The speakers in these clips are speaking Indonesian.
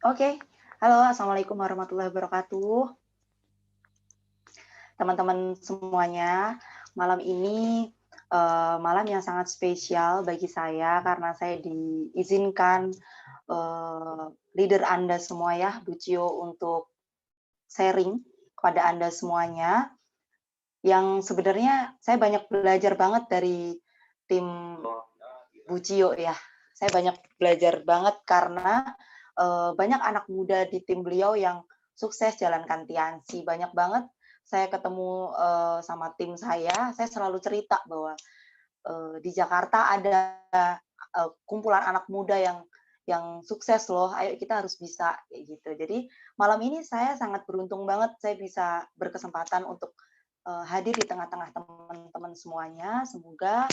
Oke, halo, assalamualaikum warahmatullahi wabarakatuh, teman-teman semuanya. Malam ini malam yang sangat spesial bagi saya karena saya diizinkan leader Anda semua ya, Bu Cio, untuk sharing kepada Anda semuanya. Yang sebenarnya saya banyak belajar banget dari tim Bu Cio ya. Saya banyak belajar banget karena banyak anak muda di tim beliau yang sukses jalankan Tiansi. Banyak banget saya ketemu sama tim saya selalu cerita bahwa di Jakarta ada kumpulan anak muda yang sukses loh, ayo kita harus bisa kayak gitu. Jadi malam ini saya sangat beruntung banget saya bisa berkesempatan untuk hadir di tengah-tengah teman-teman semuanya. Semoga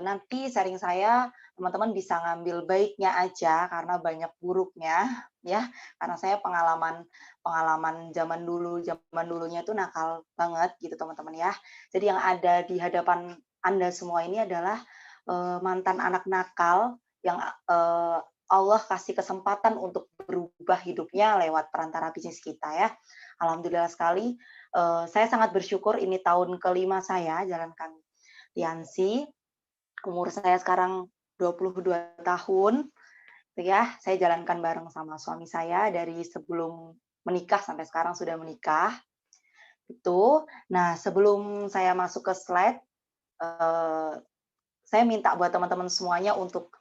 nanti sharing saya teman-teman bisa ngambil baiknya aja karena banyak buruknya ya. Karena saya pengalaman pengalaman zaman dulunya itu nakal banget gitu teman-teman ya. Jadi yang ada di hadapan Anda semua ini adalah mantan anak nakal yang Allah kasih kesempatan untuk berubah hidupnya lewat perantara bisnis kita ya. Alhamdulillah sekali, saya sangat bersyukur ini tahun kelima saya jalankan Tiansi. Umur saya sekarang 22 tahun, gitu ya. Saya jalankan bareng sama suami saya dari sebelum menikah sampai sekarang sudah menikah, itu. Nah, sebelum saya masuk ke slide, eee, saya minta buat teman-teman semuanya untuk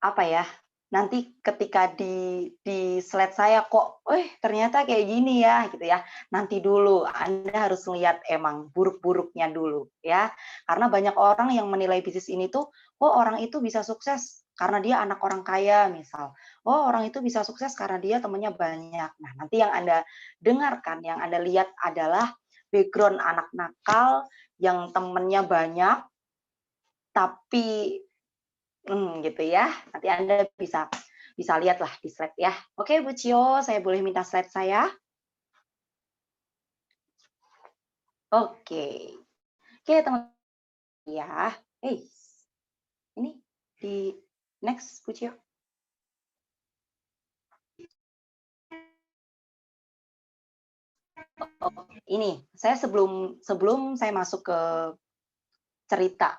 apa ya, nanti ketika di slide saya kok, ternyata kayak gini ya, gitu ya. Nanti dulu, Anda harus lihat emang buruk-buruknya dulu, ya. Karena banyak orang yang menilai bisnis ini tuh, oh orang itu bisa sukses karena dia anak orang kaya misal. Oh orang itu bisa sukses karena dia temennya banyak. Nah nanti yang Anda dengarkan, yang Anda lihat adalah background anak nakal yang temennya banyak, tapi gitu ya. Nanti Anda bisa bisa lihatlah di slide ya. Oke, Bu Cio, saya boleh minta slide saya? Oke. Oke, teman ya. Ini di next, Bu Cio. Oh, ini saya sebelum sebelum saya masuk ke cerita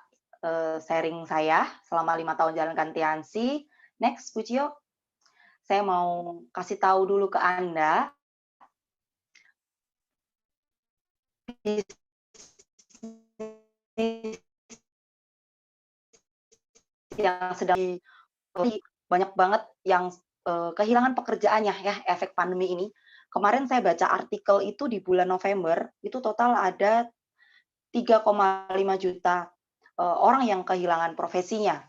sharing saya selama 5 tahun jalankan Tiansi. Next, Bu Cio. Saya mau kasih tahu dulu ke Anda yang sedang banyak banget yang kehilangan pekerjaannya ya efek pandemi ini. Kemarin saya baca artikel itu di bulan November, itu total ada 3,5 juta orang yang kehilangan profesinya.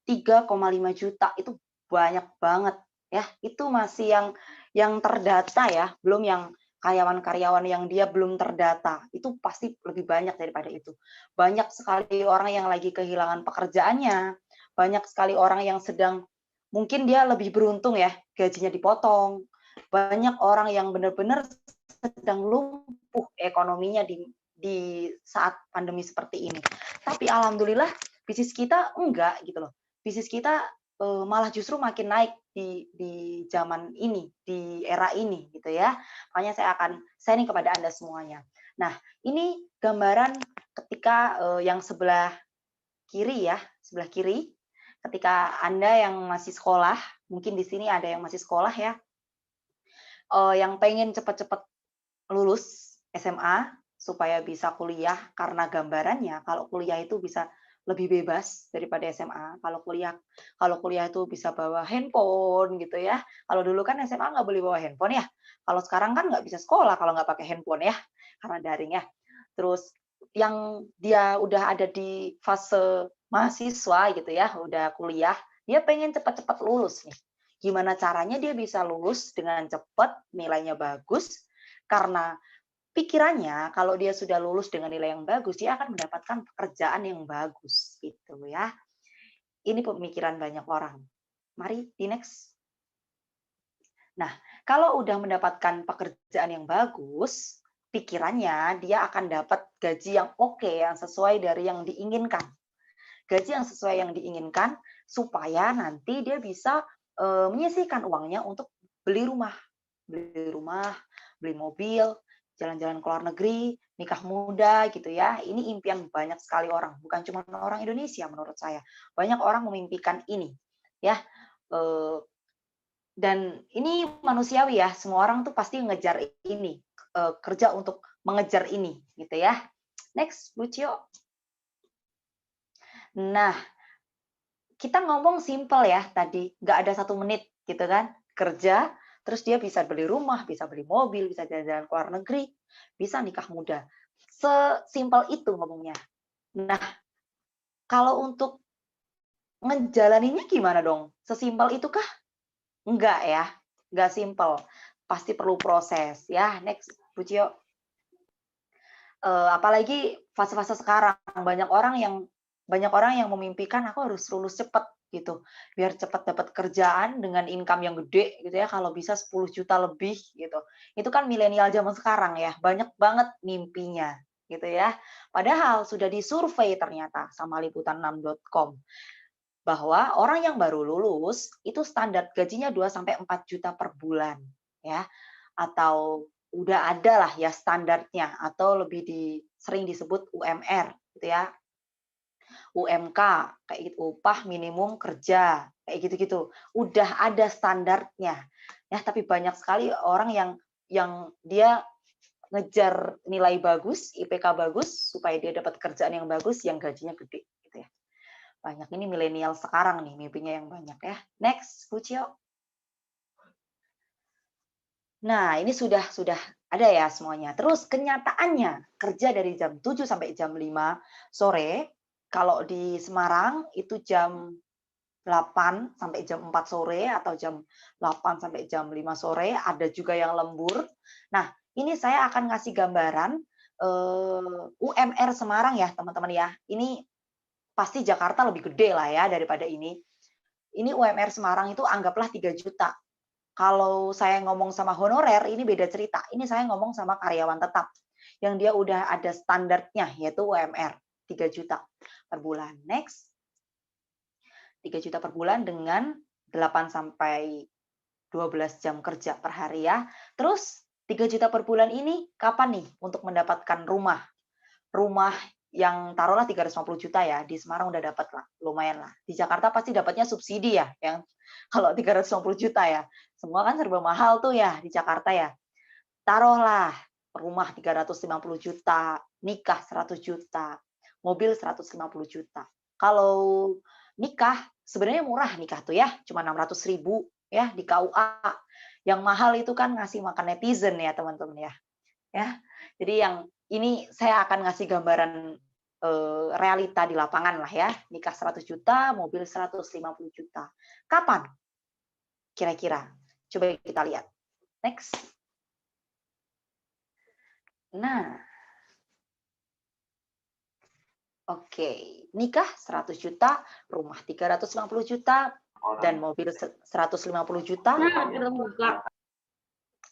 3,5 juta itu banyak banget ya. Itu masih yang terdata ya, belum yang karyawan-karyawan yang dia belum terdata. Itu pasti lebih banyak daripada itu. Banyak sekali orang yang lagi kehilangan pekerjaannya, banyak sekali orang yang sedang mungkin dia lebih beruntung ya, gajinya dipotong. Banyak orang yang benar-benar sedang lumpuh ekonominya di saat pandemi seperti ini. Tapi alhamdulillah bisnis kita enggak gitu loh. Bisnis kita malah justru makin naik di zaman ini, di era ini gitu ya. Makanya saya akan sharing kepada Anda semuanya. Nah, ini gambaran ketika yang sebelah kiri ya, sebelah kiri, ketika Anda yang masih sekolah, mungkin di sini ada yang masih sekolah ya, yang pengen cepat-cepat lulus SMA supaya bisa kuliah karena gambarannya kalau kuliah itu bisa lebih bebas daripada SMA. Kalau kuliah itu bisa bawa handphone gitu ya. Kalau dulu kan SMA nggak boleh bawa handphone ya. Kalau sekarang kan nggak bisa sekolah kalau nggak pakai handphone ya, karena daring ya. Terus yang dia udah ada di fase mahasiswa gitu ya, udah kuliah, dia pengen cepat-cepat lulus nih. Gimana caranya dia bisa lulus dengan cepat, nilainya bagus, karena pikirannya kalau dia sudah lulus dengan nilai yang bagus, dia akan mendapatkan pekerjaan yang bagus, gitu ya. Ini pemikiran banyak orang. Mari di next. Nah, kalau udah mendapatkan pekerjaan yang bagus, pikirannya dia akan dapat gaji yang oke, yang sesuai dari yang diinginkan. Gaji yang sesuai yang diinginkan supaya nanti dia bisa menyisihkan uangnya untuk beli rumah, beli rumah, beli mobil, jalan-jalan ke luar negeri, nikah muda gitu ya. Ini impian banyak sekali orang, bukan cuma orang Indonesia menurut saya. Banyak orang memimpikan ini, ya. Eh, dan ini manusiawi ya, semua orang tuh pasti ngejar ini, kerja untuk mengejar ini, gitu ya. Next, Bu Cio. Nah, kita ngomong simple ya tadi, nggak ada 1 menit gitu kan, kerja, terus dia bisa beli rumah, bisa beli mobil, bisa jalan-jalan ke luar negeri, bisa nikah muda. Sesimpel itu ngomongnya. Nah, kalau untuk ngejalaninnya gimana dong? Sesimpel itu kah? Enggak ya, enggak simpel. Pasti perlu proses ya. Next, Bu Cio. Apalagi fase-fase sekarang banyak orang yang memimpikan aku harus lulus cepat gitu, biar cepat dapat kerjaan dengan income yang gede gitu ya, kalau bisa 10 juta lebih gitu. Itu kan milenial zaman sekarang ya, banyak banget mimpinya gitu ya. Padahal sudah disurvei ternyata sama liputan6.com bahwa orang yang baru lulus itu standar gajinya 2 sampai 4 juta per bulan ya, atau udah ada lah ya standarnya atau sering disebut UMR gitu ya. UMK kayak gitu, upah minimum kerja kayak gitu-gitu. Udah ada standarnya. Ya, tapi banyak sekali orang yang dia ngejar nilai bagus, IPK bagus supaya dia dapat kerjaan yang bagus yang gajinya gede gitu ya. Banyak ini milenial sekarang nih mimpinya yang banyak ya. Next, Bu Cio. Nah, ini sudah ada ya semuanya. Terus kenyataannya kerja dari jam 7 sampai jam 5 sore, kalau di Semarang itu jam 8 sampai jam 4 sore atau jam 8 sampai jam 5 sore, ada juga yang lembur. Nah, ini saya akan ngasih gambaran UMR Semarang ya, teman-teman ya. Ini pasti Jakarta lebih gede lah ya daripada ini. Ini UMR Semarang itu anggaplah 3 juta. Kalau saya ngomong sama honorer, ini beda cerita. Ini saya ngomong sama karyawan tetap, yang dia udah ada standarnya, yaitu UMR 3 juta per bulan. Next. 3 juta per bulan dengan 8 sampai 12 jam kerja per hari ya. Terus 3 juta per bulan ini kapan nih untuk mendapatkan rumah? Rumah yang taruhlah 350 juta ya, di Semarang udah dapat lah, lumayan lah. Di Jakarta pasti dapatnya subsidi ya, yang kalau 350 juta ya. Semua kan serba mahal tuh ya di Jakarta ya. Taruhlah rumah 350 juta, nikah 100 juta, mobil 150 juta. Kalau nikah, sebenarnya murah nikah tuh ya, cuma 600.000 ya di KUA. Yang mahal itu kan ngasih makan netizen ya teman-teman ya. Ya, jadi yang ini saya akan ngasih gambaran realita di lapangan lah ya. Nikah 100 juta, mobil 150 juta. Kapan? Kira-kira. Coba kita lihat. Next. Nah, oke. Nikah 100 juta, rumah 350 juta, dan mobil 150 juta.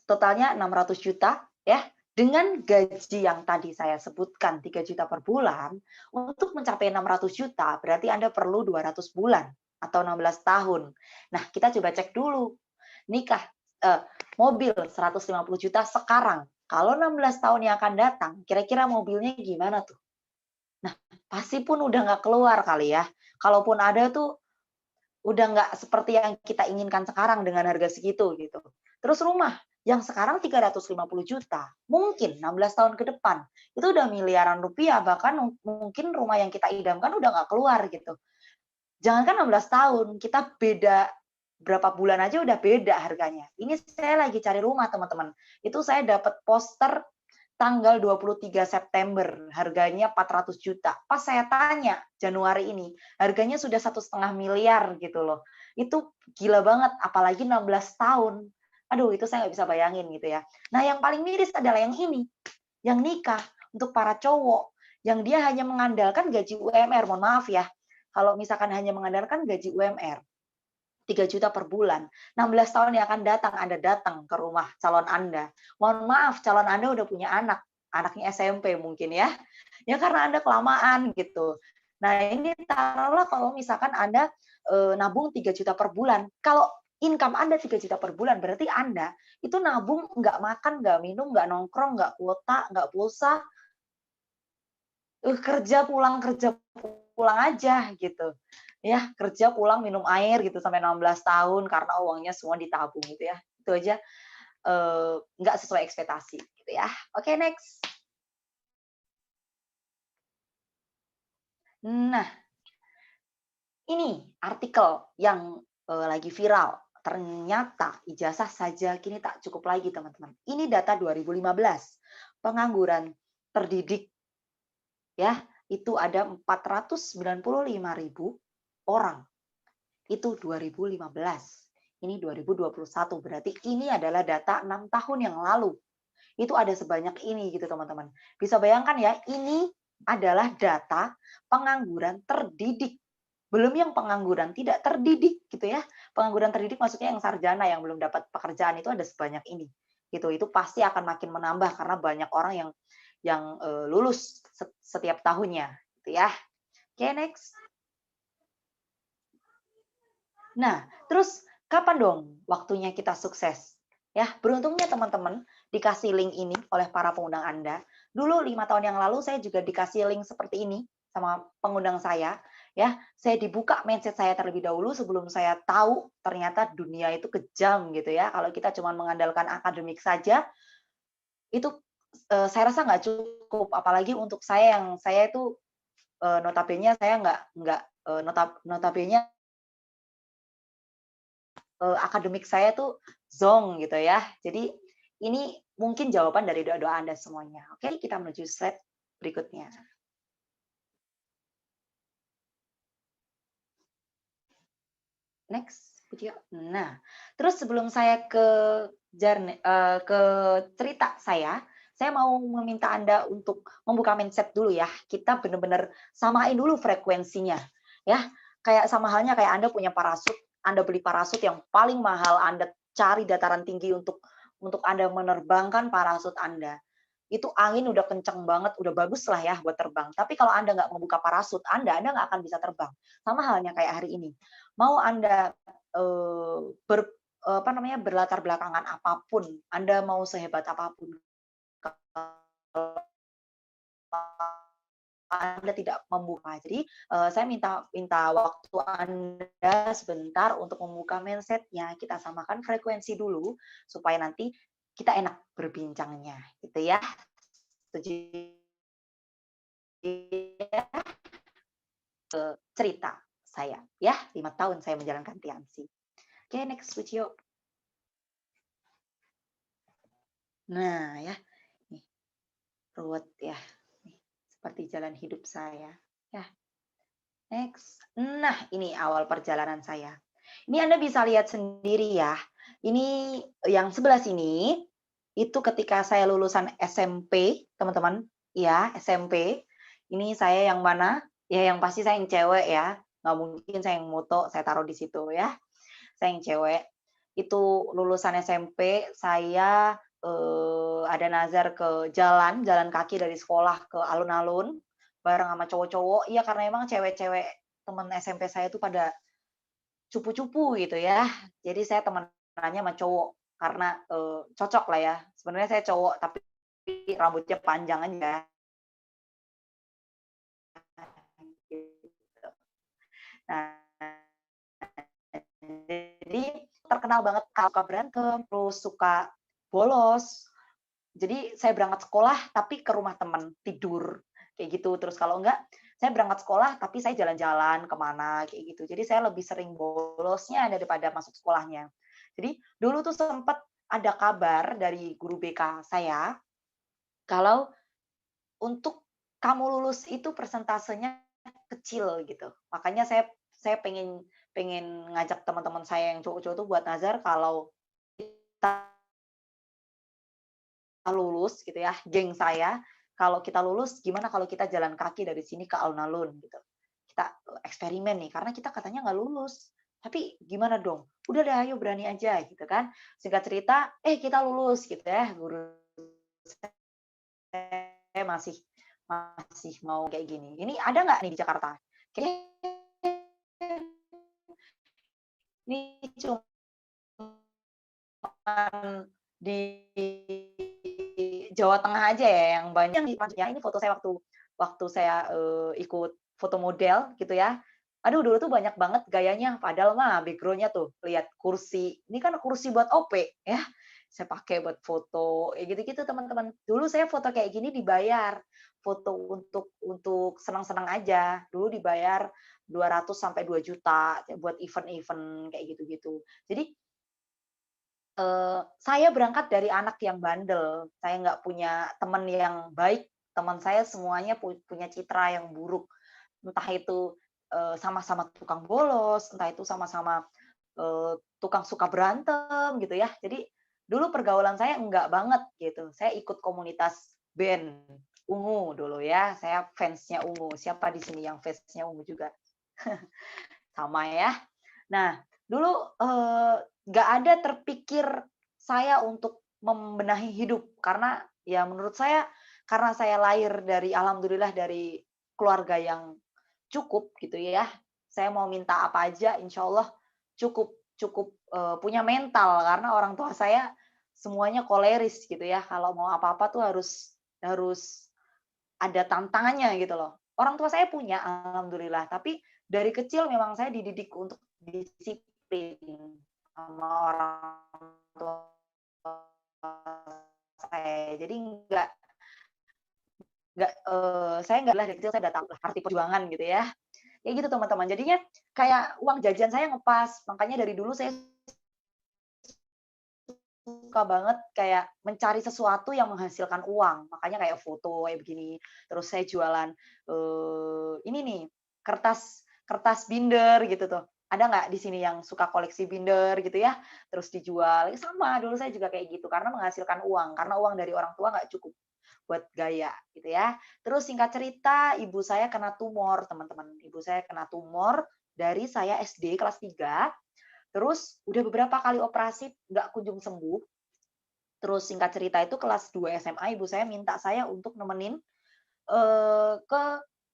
Totalnya 600 juta ya. Dengan gaji yang tadi saya sebutkan 3 juta per bulan, untuk mencapai 600 juta berarti Anda perlu 200 bulan atau 16 tahun. Nah, kita coba cek dulu. Nikah mobil 150 juta sekarang. Kalau 16 tahun yang akan datang, kira-kira mobilnya gimana tuh? Nah, pasti pun udah nggak keluar kali ya. Kalaupun ada tuh udah nggak seperti yang kita inginkan sekarang dengan harga segitu gitu. Terus rumah yang sekarang 350 juta, mungkin 16 tahun ke depan itu udah miliaran rupiah, bahkan mungkin rumah yang kita idamkan udah nggak keluar gitu. Jangankan 16 tahun, kita beda berapa bulan aja udah beda harganya. Ini saya lagi cari rumah teman-teman. Itu saya dapat poster tanggal 23 September, harganya 400 juta. Pas saya tanya Januari ini, harganya sudah 1,5 miliar gitu loh. Itu gila banget, apalagi 16 tahun. Aduh, itu saya nggak bisa bayangin gitu ya. Nah, yang paling miris adalah yang ini, yang nikah untuk para cowok, yang dia hanya mengandalkan gaji UMR. Mohon maaf ya, kalau misalkan hanya mengandalkan gaji UMR, 3 juta per bulan. 16 tahun yang akan datang, Anda datang ke rumah calon Anda. Mohon maaf, calon Anda udah punya anak. Anaknya SMP mungkin ya. Ya karena Anda kelamaan gitu. Nah ini taruhlah kalau misalkan Anda nabung 3 juta per bulan. Kalau income Anda 3 juta per bulan, berarti Anda itu nabung, nggak makan, nggak minum, nggak nongkrong, nggak kuota, nggak pulsa, kerja pulang aja gitu. Ya, kerja pulang minum air gitu sampai 16 tahun karena uangnya semua ditabung gitu ya. Itu aja nggak sesuai ekspektasi gitu ya. Oke, next. Nah, ini artikel yang lagi viral. Ternyata ijazah saja kini tak cukup lagi, teman-teman. Ini data 2015. Pengangguran terdidik ya, itu ada 495.000 orang. Itu 2015. Ini 2021, berarti ini adalah data 6 tahun yang lalu. Itu ada sebanyak ini gitu, teman-teman. Bisa bayangkan ya, ini adalah data pengangguran terdidik. Belum yang pengangguran tidak terdidik gitu ya. Pengangguran terdidik maksudnya yang sarjana yang belum dapat pekerjaan itu ada sebanyak ini. Gitu. Itu pasti akan makin menambah karena banyak orang yang lulus setiap tahunnya gitu ya. Oke, next. Nah, terus kapan dong waktunya kita sukses? Ya, beruntungnya teman-teman dikasih link ini oleh para pengundang Anda. Dulu 5 tahun yang lalu saya juga dikasih link seperti ini sama pengundang saya. Ya, saya dibuka mindset saya terlebih dahulu sebelum saya tahu ternyata dunia itu kejam gitu ya. Kalau kita cuma mengandalkan akademik saja, itu saya rasa nggak cukup. Apalagi untuk saya yang saya itu notabene saya nggak notabene akademik saya tuh zonk gitu ya. Jadi ini mungkin jawaban dari doa-doa Anda semuanya. Oke, kita menuju slide berikutnya. Next, video. Nah, terus sebelum saya ke cerita saya mau meminta Anda untuk membuka mindset dulu ya. Kita benar-benar samain dulu frekuensinya. Ya, kayak sama halnya kayak Anda punya parasut, Anda beli parasut yang paling mahal, Anda cari dataran tinggi untuk Anda menerbangkan parasut Anda. Itu angin udah kenceng banget, udah bagus lah ya buat terbang. Tapi kalau Anda nggak membuka parasut Anda nggak akan bisa terbang. Sama halnya kayak hari ini. Mau Anda eh, ber, apa namanya berlatar belakangan apapun, Anda mau sehebat apapun, Anda tidak membuka. Jadi saya minta waktu Anda sebentar untuk membuka mindset-nya. Kita samakan frekuensi dulu supaya nanti kita enak berbincangnya, gitu ya. Setuju ya? Cerita saya ya, 5 tahun saya menjalankan Tiansi. Oke, next video. Nah ya, nih ruwet ya, nih, seperti jalan hidup saya. Ya, next. Nah, ini awal perjalanan saya. Ini Anda bisa lihat sendiri ya. Ini yang sebelah sini, itu ketika saya lulusan SMP, teman-teman. Ya, SMP. Ini saya yang mana? Ya, yang pasti saya yang cewek ya. Nggak mungkin saya yang moto, saya taruh di situ ya. Saya yang cewek. Itu lulusan SMP, saya ada nazar ke jalan kaki dari sekolah ke alun-alun bareng sama cowok-cowok. Iya, karena emang cewek-cewek temen SMP saya tuh pada cupu-cupu gitu ya. Jadi saya temenannya sama cowok karena cocok lah ya. Sebenarnya saya cowok tapi rambutnya panjang aja. Gitu. Nah, jadi terkenal banget kalau suka berantem, terus suka bolos. Jadi saya berangkat sekolah tapi ke rumah teman, tidur, kayak gitu. Terus kalau enggak, saya berangkat sekolah tapi saya jalan-jalan kemana kayak gitu. Jadi saya lebih sering bolosnya daripada masuk sekolahnya. Jadi dulu tuh sempat ada kabar dari guru BK saya, kalau untuk kamu lulus itu persentasenya kecil gitu. Makanya saya pengen pengen ngajak teman-teman saya yang cowok-cowok tuh buat nazar kalau kita lulus gitu ya, geng saya, kalau kita lulus gimana kalau kita jalan kaki dari sini ke alun-alun gitu. Kita eksperimen nih, karena kita katanya nggak lulus. Tapi gimana dong? Udah deh ayo berani aja gitu kan. Singkat cerita, kita lulus gitu ya. Guru saya masih masih mau kayak gini. Ini ada nggak nih di Jakarta? Kayaknya ini cuma di Jawa Tengah aja ya yang banyak maksudnya ini foto saya waktu waktu saya, ikut foto model gitu ya. Aduh dulu tuh banyak banget gayanya padahal mah background-nya tuh lihat kursi, ini kan kursi buat OP ya, saya pakai buat foto, kayak gitu-gitu teman-teman. Dulu saya foto kayak gini dibayar, foto untuk senang-senang aja, dulu dibayar 200 sampai 2 juta buat event-event kayak gitu-gitu. Jadi saya berangkat dari anak yang bandel, saya nggak punya teman yang baik, teman saya semuanya punya citra yang buruk. Entah itu, sama-sama tukang bolos, entah itu sama-sama, tukang suka berantem gitu ya. Jadi dulu pergaulan saya enggak banget gitu, saya ikut komunitas band Ungu dulu ya, saya fansnya Ungu, siapa di sini yang fansnya Ungu juga? Sama ya. Nah, dulu, nggak ada terpikir saya untuk membenahi hidup, karena ya menurut saya, karena saya lahir dari alhamdulillah dari keluarga yang cukup gitu ya, saya mau minta apa aja insya Allah cukup cukup, punya mental karena orang tua saya semuanya koleris gitu ya, kalau mau apa-apa tuh harus harus ada tantangannya gitu loh. Orang tua saya punya alhamdulillah, tapi dari kecil memang saya dididik untuk disiplin sama orang tua saya. Jadi saya nggak dari kecil saya udah tahu lah arti perjuangan gitu ya. Kayak gitu teman-teman. Jadinya kayak uang jajan saya ngepas, makanya dari dulu saya suka banget kayak mencari sesuatu yang menghasilkan uang, makanya kayak foto kayak begini, terus saya jualan, ini nih, kertas kertas binder gitu tuh. Ada nggak di sini yang suka koleksi binder gitu ya? Terus dijual, ya sama dulu saya juga kayak gitu, karena menghasilkan uang, karena uang dari orang tua nggak cukup buat gaya gitu ya. Terus singkat cerita, ibu saya kena tumor teman-teman, ibu saya kena tumor dari saya SD kelas 3. Terus udah beberapa kali operasi nggak kunjung sembuh, terus singkat cerita itu kelas 2 SMA ibu saya minta saya untuk nemenin, ke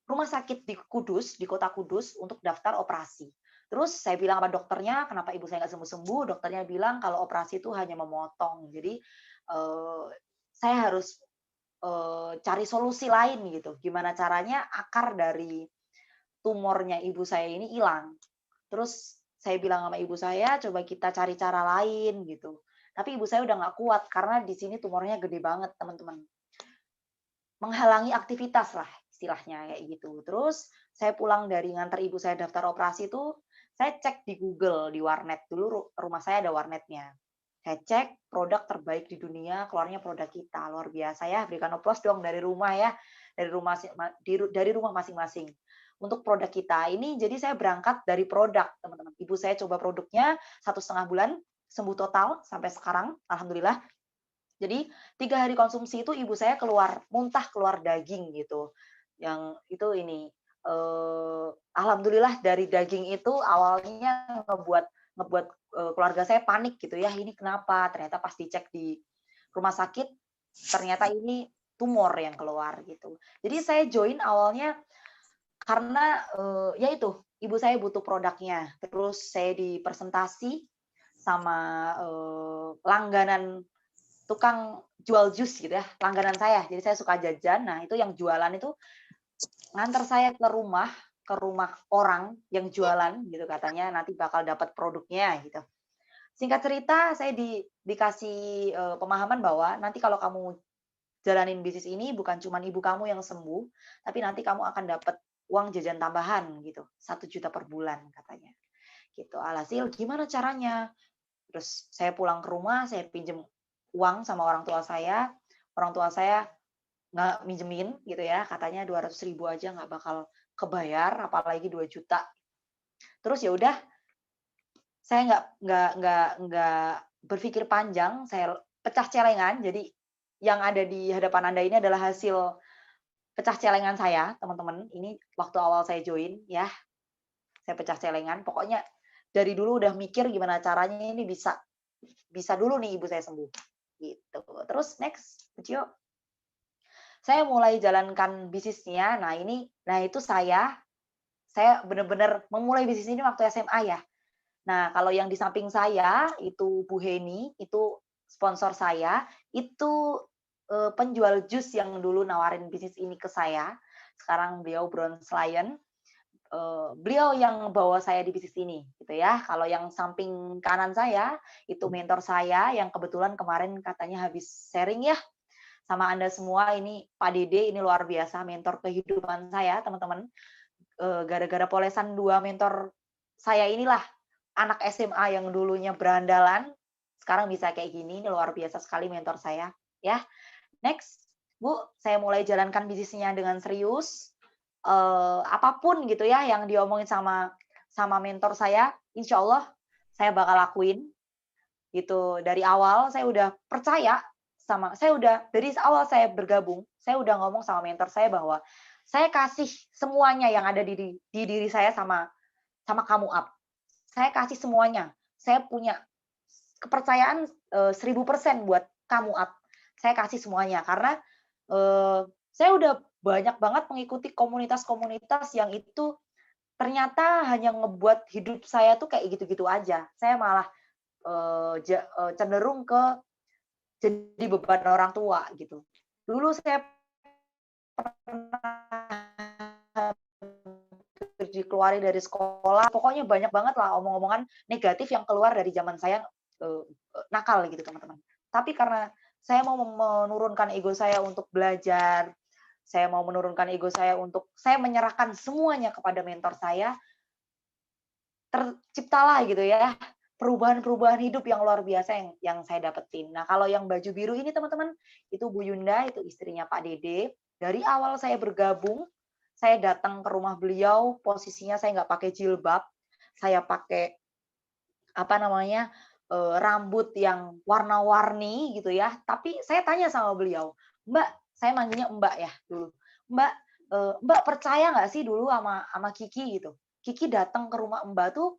rumah sakit di Kudus, di kota Kudus untuk daftar operasi. Terus saya bilang sama dokternya, "Kenapa ibu saya nggak sembuh-sembuh?" Dokternya bilang kalau operasi itu hanya memotong. Jadi, saya harus, cari solusi lain gitu, gimana caranya akar dari tumornya ibu saya ini hilang. Terus saya bilang sama ibu saya, "Coba kita cari cara lain," gitu. Tapi ibu saya udah nggak kuat karena di sini tumornya gede banget, teman-teman. Menghalangi aktivitas lah istilahnya kayak gitu. Terus saya pulang dari nganter ibu saya daftar operasi itu, saya cek di Google, di warnet. Dulu rumah saya ada warnetnya. Saya cek produk terbaik di dunia, keluarnya produk kita. Luar biasa ya, berikan aplaus dong dari rumah ya, dari rumah dari rumah masing-masing. Untuk produk kita ini, jadi saya berangkat dari produk, teman-teman. Ibu saya coba produknya 1,5 bulan, sembuh total sampai sekarang, alhamdulillah. Jadi 3 hari konsumsi itu ibu saya keluar muntah, keluar daging gitu. Yang itu ini, alhamdulillah dari daging itu awalnya ngebuat ngebuat, keluarga saya panik gitu ya, "Ini kenapa?" Ternyata pas dicek di rumah sakit, ternyata ini tumor yang keluar gitu. Jadi saya join awalnya karena, ya itu, ibu saya butuh produknya, terus saya dipresentasi sama, langganan tukang jual jus gitu ya, langganan saya. Jadi saya suka jajan, nah itu yang jualan itu nganter saya ke rumah orang yang jualan gitu, katanya nanti bakal dapat produknya gitu. Singkat cerita saya dikasih, pemahaman bahwa nanti kalau kamu jalanin bisnis ini bukan cuman ibu kamu yang sembuh, tapi nanti kamu akan dapat uang jajan tambahan gitu, 1 juta per bulan katanya, gitu. Alhasil gimana caranya? Terus saya pulang ke rumah, saya pinjam uang sama orang tua saya nggak minjemin gitu ya, katanya 200 ribu aja nggak bakal kebayar, apalagi 2 juta. Terus ya udah, saya nggak berpikir panjang, saya pecah celengan. Jadi yang ada di hadapan Anda ini adalah hasil pecah celengan saya, teman-teman. Ini waktu awal saya join ya, saya pecah celengan. Pokoknya dari dulu udah mikir gimana caranya ini bisa bisa dulu nih ibu saya sembuh, gitu. Terus next, Cio, saya mulai jalankan bisnisnya. Nah itu saya benar-benar memulai bisnis ini waktu SMA ya. Nah, kalau yang di samping saya itu Bu Heni, itu sponsor saya itu, penjual jus yang dulu nawarin bisnis ini ke saya, sekarang beliau Bronze Lion, beliau yang bawa saya di bisnis ini, gitu ya. Kalau yang samping kanan saya, itu mentor saya yang kebetulan kemarin katanya habis sharing ya, sama Anda semua, ini Pak Dede, ini luar biasa mentor kehidupan saya, teman-teman. Gara-gara polesan 2 mentor saya inilah, anak SMA yang dulunya berandalan, sekarang bisa kayak gini, ini luar biasa sekali mentor saya, ya. Next, Bu, saya mulai jalankan bisnisnya dengan serius, apapun gitu ya yang diomongin sama sama mentor saya, insya Allah saya bakal lakuin, gitu. Dari awal saya udah percaya saya udah dari awal saya bergabung, saya udah ngomong sama mentor saya bahwa, "Saya kasih semuanya yang ada di diri saya sama sama kamu Up. Saya kasih semuanya. Saya punya kepercayaan, 1000% buat kamu Up. Saya kasih semuanya." Karena, saya udah banyak banget mengikuti komunitas-komunitas yang itu ternyata hanya ngebuat hidup saya tuh kayak gitu-gitu aja. Saya malah, cenderung ke jadi beban orang tua gitu. Dulu saya pernah dikeluarin dari sekolah, pokoknya banyak banget lah omong-omongan negatif yang keluar dari zaman saya, eee nakal gitu, teman-teman. Tapi karena saya mau menurunkan ego saya untuk belajar, saya mau menurunkan ego saya untuk saya menyerahkan semuanya kepada mentor saya, terciptalah gitu ya, perubahan-perubahan hidup yang luar biasa yang saya dapetin. Nah, kalau yang baju biru ini teman-teman, itu Bu Yunda, itu istrinya Pak Dede. Dari awal saya bergabung, saya datang ke rumah beliau, posisinya saya nggak pakai jilbab, saya pakai, apa namanya, rambut yang warna-warni gitu ya, tapi saya tanya sama beliau, "Mbak," saya manggilnya Mbak ya dulu, "Mbak, Mbak percaya nggak sih dulu sama Kiki?" Gitu. "Kiki datang ke rumah Mbak tuh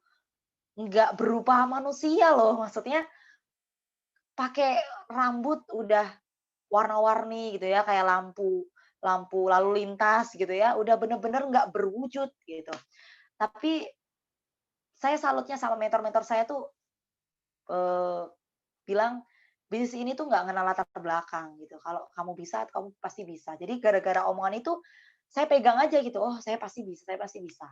nggak berupa manusia loh, maksudnya pakai rambut udah warna-warni gitu ya, kayak lampu lampu lalu lintas gitu ya, udah bener-bener nggak berwujud," gitu. Tapi saya salutnya sama mentor-mentor saya tuh, eee, bilang, "Bisnis ini tuh nggak kenal latar belakang," gitu, "Kalau kamu bisa, kamu pasti bisa." Jadi gara-gara omongan itu, saya pegang aja gitu, "Oh, saya pasti bisa saya pasti bisa."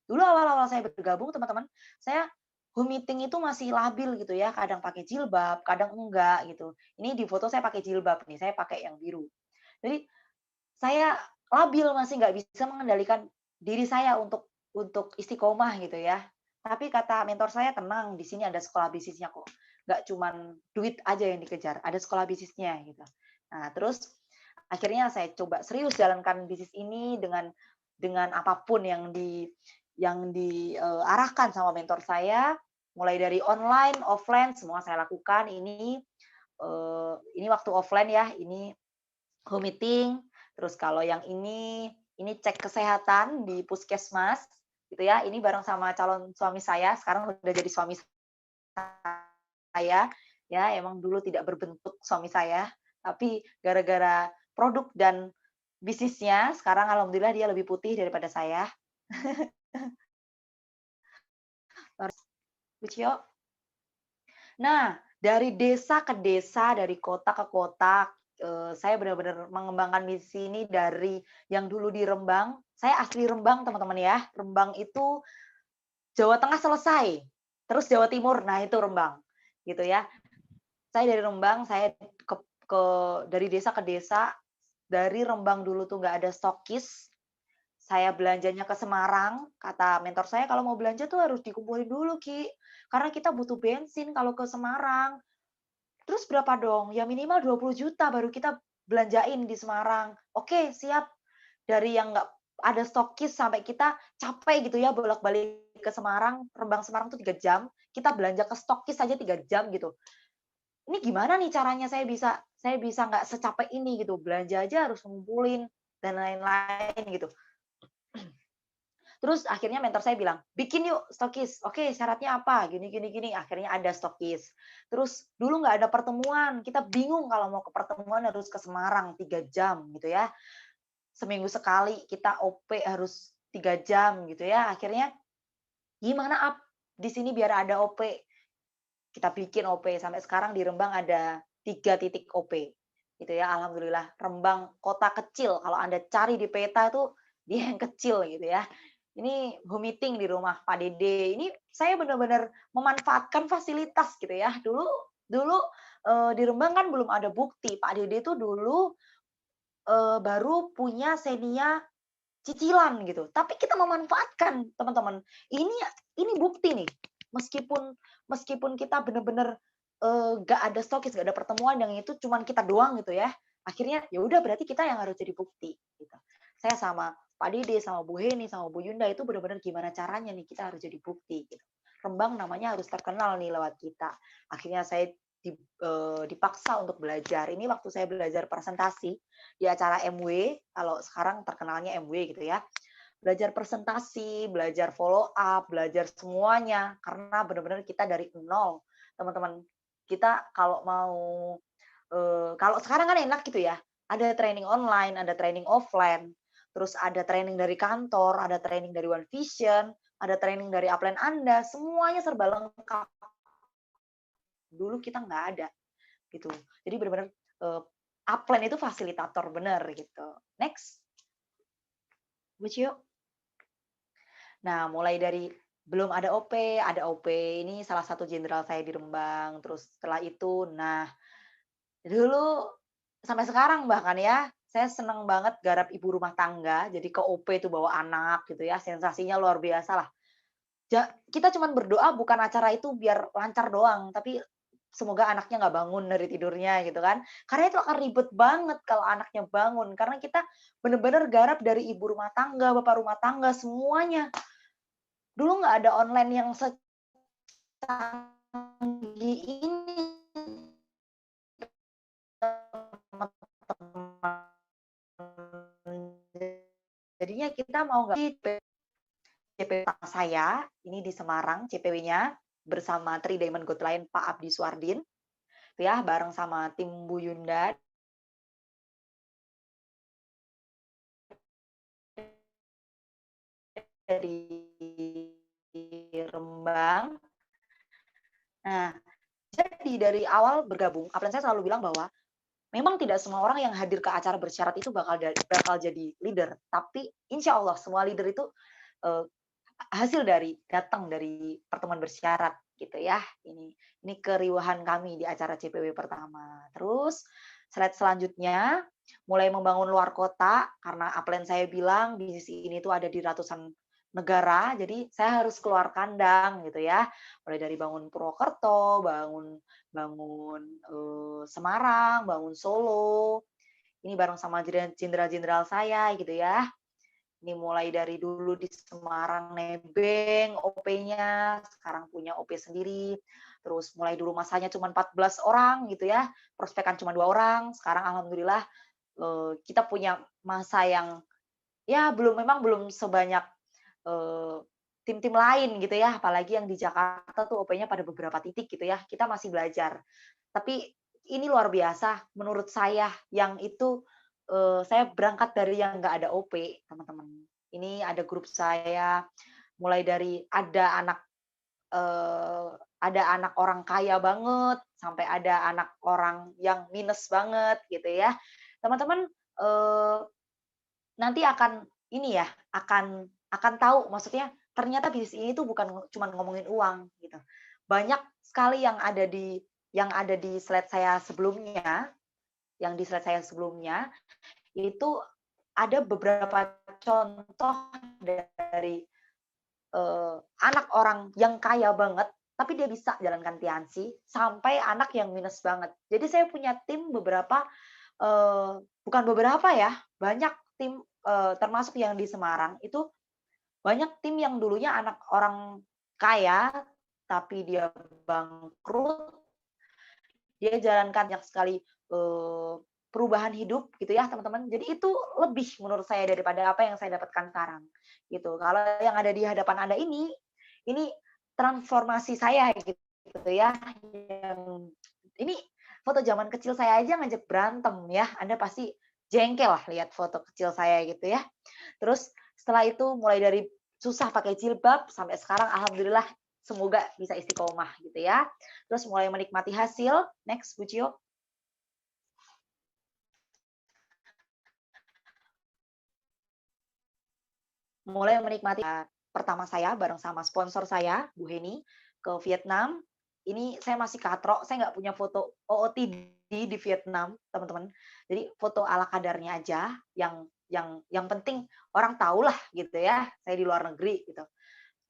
Dulu awal-awal saya bergabung teman-teman, saya home meeting itu masih labil gitu ya, kadang pakai jilbab, kadang enggak gitu. Ini di foto saya pakai jilbab nih, saya pakai yang biru. Jadi saya labil, masih nggak bisa mengendalikan diri saya untuk istiqomah gitu ya. Tapi kata mentor saya, "Tenang, di sini ada sekolah bisnisnya kok. Nggak cuman duit aja yang dikejar, ada sekolah bisnisnya," gitu. Nah, terus akhirnya saya coba serius jalankan bisnis ini dengan apapun yang arahkan sama mentor saya, mulai dari online, offline, semua saya lakukan. Ini waktu offline ya, ini home meeting, terus kalau yang ini cek kesehatan di puskesmas, gitu ya. Ini bareng sama calon suami saya, sekarang udah jadi suami saya, ya emang dulu tidak berbentuk suami saya, tapi gara-gara produk dan bisnisnya, sekarang alhamdulillah dia lebih putih daripada saya. Lucio. Nah, dari desa ke desa, dari kota ke kota, saya benar-benar mengembangkan misi ini dari yang dulu di Rembang, saya asli Rembang teman-teman ya, Rembang itu Jawa Tengah selesai, terus Jawa Timur, nah itu Rembang, gitu ya. Saya dari Rembang, saya ke ke dari desa ke desa, dari Rembang dulu tuh nggak ada stokis, saya belanjanya ke Semarang, kata mentor saya, "Kalau mau belanja tuh harus dikumpulin dulu Ki, karena kita butuh bensin kalau ke Semarang." Terus berapa dong? Ya minimal 20 juta baru kita belanjain di Semarang. Oke, siap. Dari yang nggak ada stokis sampai kita capek gitu ya bolak-balik ke Semarang, Rembang Semarang tuh 3 jam, kita belanja ke stokis saja 3 jam gitu. Ini gimana nih caranya saya bisa nggak secapek ini gitu, belanja aja harus ngumpulin dan lain-lain gitu. Terus akhirnya mentor saya bilang, "Bikin yuk stokis." "Oke, syaratnya apa?" "Gini gini gini." Akhirnya ada stokis. Terus dulu nggak ada pertemuan, kita bingung kalau mau ke pertemuan harus ke Semarang 3 jam gitu ya. Seminggu sekali kita OP harus 3 jam gitu ya. Akhirnya, "Gimana, Ap, di sini biar ada OP?" kita bikin OP, sampai sekarang di Rembang ada 3 titik OP, gitu ya, alhamdulillah. Rembang kota kecil, kalau Anda cari di peta itu dia yang kecil gitu ya. Ini home meeting di rumah Pak Dede, ini saya benar-benar memanfaatkan fasilitas gitu ya. Dulu dulu, di Rembang kan belum ada bukti, Pak Dede itu dulu, baru punya Xenia cicilan gitu, tapi kita memanfaatkan teman-teman. Ini bukti nih, meskipun meskipun kita benar-benar nggak ada stokis, nggak ada pertemuan yang itu cuman kita doang gitu ya, akhirnya ya udah berarti kita yang harus jadi bukti, gitu. Saya sama Pak Dede, sama Bu Heni, sama Bu Yunda itu benar-benar gimana caranya nih kita harus jadi bukti gitu. Rembang namanya harus terkenal nih lewat kita. Akhirnya saya dipaksa untuk belajar. Ini waktu saya belajar presentasi di acara MW, kalau sekarang terkenalnya MW gitu ya. Belajar presentasi, belajar follow up, belajar semuanya karena benar-benar kita dari nol, teman-teman. Kita kalau mau kalau sekarang kan enak gitu ya, ada training online, ada training offline, terus ada training dari kantor, ada training dari One Vision, ada training dari upline Anda, semuanya serba lengkap. Dulu kita nggak ada, gitu. Jadi benar-benar, upline itu fasilitator bener gitu. Next. Which yuk. Nah, mulai dari belum ada OP, ada OP, ini salah satu jenderal saya di Rembang, terus setelah itu nah, dulu sampai sekarang bahkan ya, saya seneng banget garap ibu rumah tangga, jadi ke OP itu bawa anak gitu ya, sensasinya luar biasa lah. Kita cuman berdoa bukan acara itu biar lancar doang, tapi semoga anaknya nggak bangun dari tidurnya gitu kan. Karena itu akan ribet banget kalau anaknya bangun, karena kita bener-bener garap dari ibu rumah tangga, bapak rumah tangga, semuanya. Dulu nggak ada online yang secanggih ini, teman-teman. Jadinya kita mau nggak CPW saya, ini di Semarang CPW-nya, bersama Tri Diamond Gold Line Pak Abdi Suardin, ya, bareng sama tim Bu Yunda dari Rembang. Nah, jadi dari awal bergabung, upline saya selalu bilang bahwa memang tidak semua orang yang hadir ke acara bersyarat itu bakal jadi leader, tapi insya Allah semua leader itu eh, hasil datang dari pertemuan bersyarat gitu ya. Ini keriuhan kami di acara CPW pertama. Terus slide selanjutnya mulai membangun luar kota karena upline saya bilang bisnis ini tuh ada di ratusan negara, jadi saya harus keluar kandang gitu ya. Mulai dari bangun Purwokerto, bangun bangun Semarang, bangun Solo. Ini bareng sama jenderal-jenderal saya gitu ya. Ini mulai dari dulu di Semarang nebeng OP-nya, sekarang punya OP sendiri. Terus mulai dulu masanya cuma 14 orang gitu ya, prospekan cuma 2 orang. Sekarang alhamdulillah kita punya masa yang ya memang belum sebanyak tim-tim lain gitu ya, apalagi yang di Jakarta tuh OP-nya pada beberapa titik gitu ya. Kita masih belajar. Tapi ini luar biasa menurut saya yang itu saya berangkat dari yang nggak ada OP, teman-teman. Ini ada grup saya, mulai dari eee, ada anak orang kaya banget, sampai ada anak orang yang minus banget gitu ya. Teman-teman, nanti akan ini ya, akan tahu maksudnya ternyata bisnis ini tuh bukan cuman ngomongin uang gitu. Banyak sekali yang ada di slide saya sebelumnya, itu ada beberapa contoh dari anak orang yang kaya banget, tapi dia bisa jalankan Tiansi, sampai anak yang minus banget. Jadi saya punya tim bukan beberapa ya, banyak tim, termasuk yang di Semarang, itu banyak tim yang dulunya anak orang kaya, tapi dia bangkrut, dia jalankan banyak sekali, perubahan hidup gitu ya teman-teman. Jadi itu lebih menurut saya daripada apa yang saya dapatkan sekarang, gitu. Kalau yang ada di hadapan Anda ini transformasi saya gitu ya, yang ini foto zaman kecil saya aja ngajak berantem ya, Anda pasti jengkel lah lihat foto kecil saya gitu ya. Terus setelah itu mulai dari susah pakai jilbab sampai sekarang alhamdulillah semoga bisa istiqomah gitu ya. Terus mulai menikmati hasil. Next, Bu Cio. Mulai menikmati pertama saya bareng sama sponsor saya, Bu Heni, ke Vietnam. Ini saya masih katro, saya nggak punya foto OOTD di Vietnam, teman-teman. Jadi foto ala kadarnya aja, yang penting orang tahu lah gitu ya, saya di luar negeri gitu.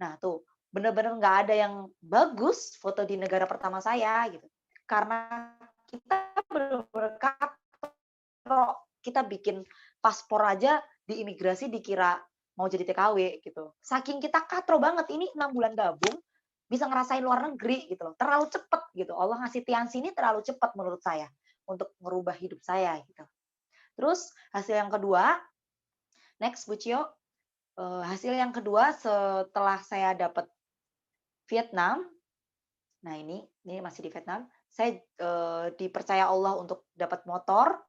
Nah tuh, bener-bener nggak ada yang bagus foto di negara pertama saya gitu. Karena kita bener-bener katro, kita bikin paspor aja di imigrasi dikira mau jadi TKW gitu. Saking kita katro banget, ini 6 bulan gabung, bisa ngerasain luar negeri gitu loh. Terlalu cepet gitu. Allah ngasih Tiansi ini terlalu cepat menurut saya untuk merubah hidup saya gitu. Terus hasil yang kedua, next Bu Cio, hasil yang kedua setelah saya dapat Vietnam, nah ini masih di Vietnam, saya dipercaya Allah untuk dapat motor.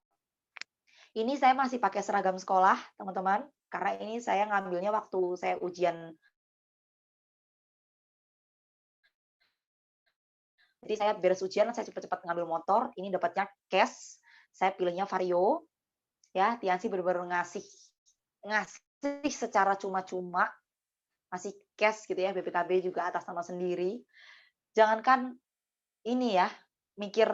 Ini saya masih pakai seragam sekolah, teman-teman, karena ini saya ngambilnya waktu saya ujian. Jadi saya beres ujian, saya cepat-cepat ngambil motor, ini dapatnya cash, saya pilihnya Vario, ya, Tiansi benar-benar ngasih secara cuma-cuma, masih cash gitu ya, BPKB juga atas nama sendiri. Jangankan ini ya, mikir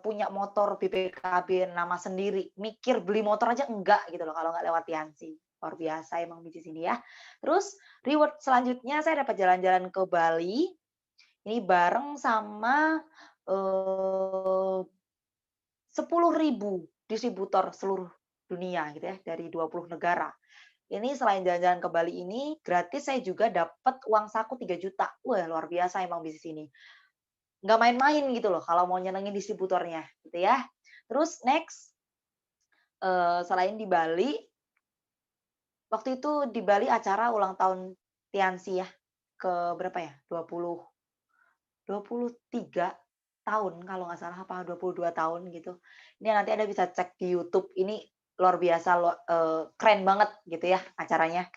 punya motor BPKB nama sendiri, mikir beli motor aja enggak gitu loh kalau nggak lewat Tiansi. Luar biasa emang bisnis ini ya. Terus reward selanjutnya saya dapat jalan-jalan ke Bali, ini bareng sama 10.000 distributor seluruh dunia gitu ya, dari 20 negara. Ini selain jalan-jalan ke Bali ini, gratis saya juga dapat uang saku 3 juta. Wah, luar biasa emang bisnis ini. Nggak main-main gitu loh kalau mau nyenengin distributornya gitu ya. Terus next, selain di Bali, waktu itu di Bali acara ulang tahun Tiansi ya, ke berapa ya, 23 tahun kalau nggak salah, apa 22 tahun gitu. Ini nanti Anda bisa cek di YouTube, ini luar biasa, keren banget gitu ya acaranya.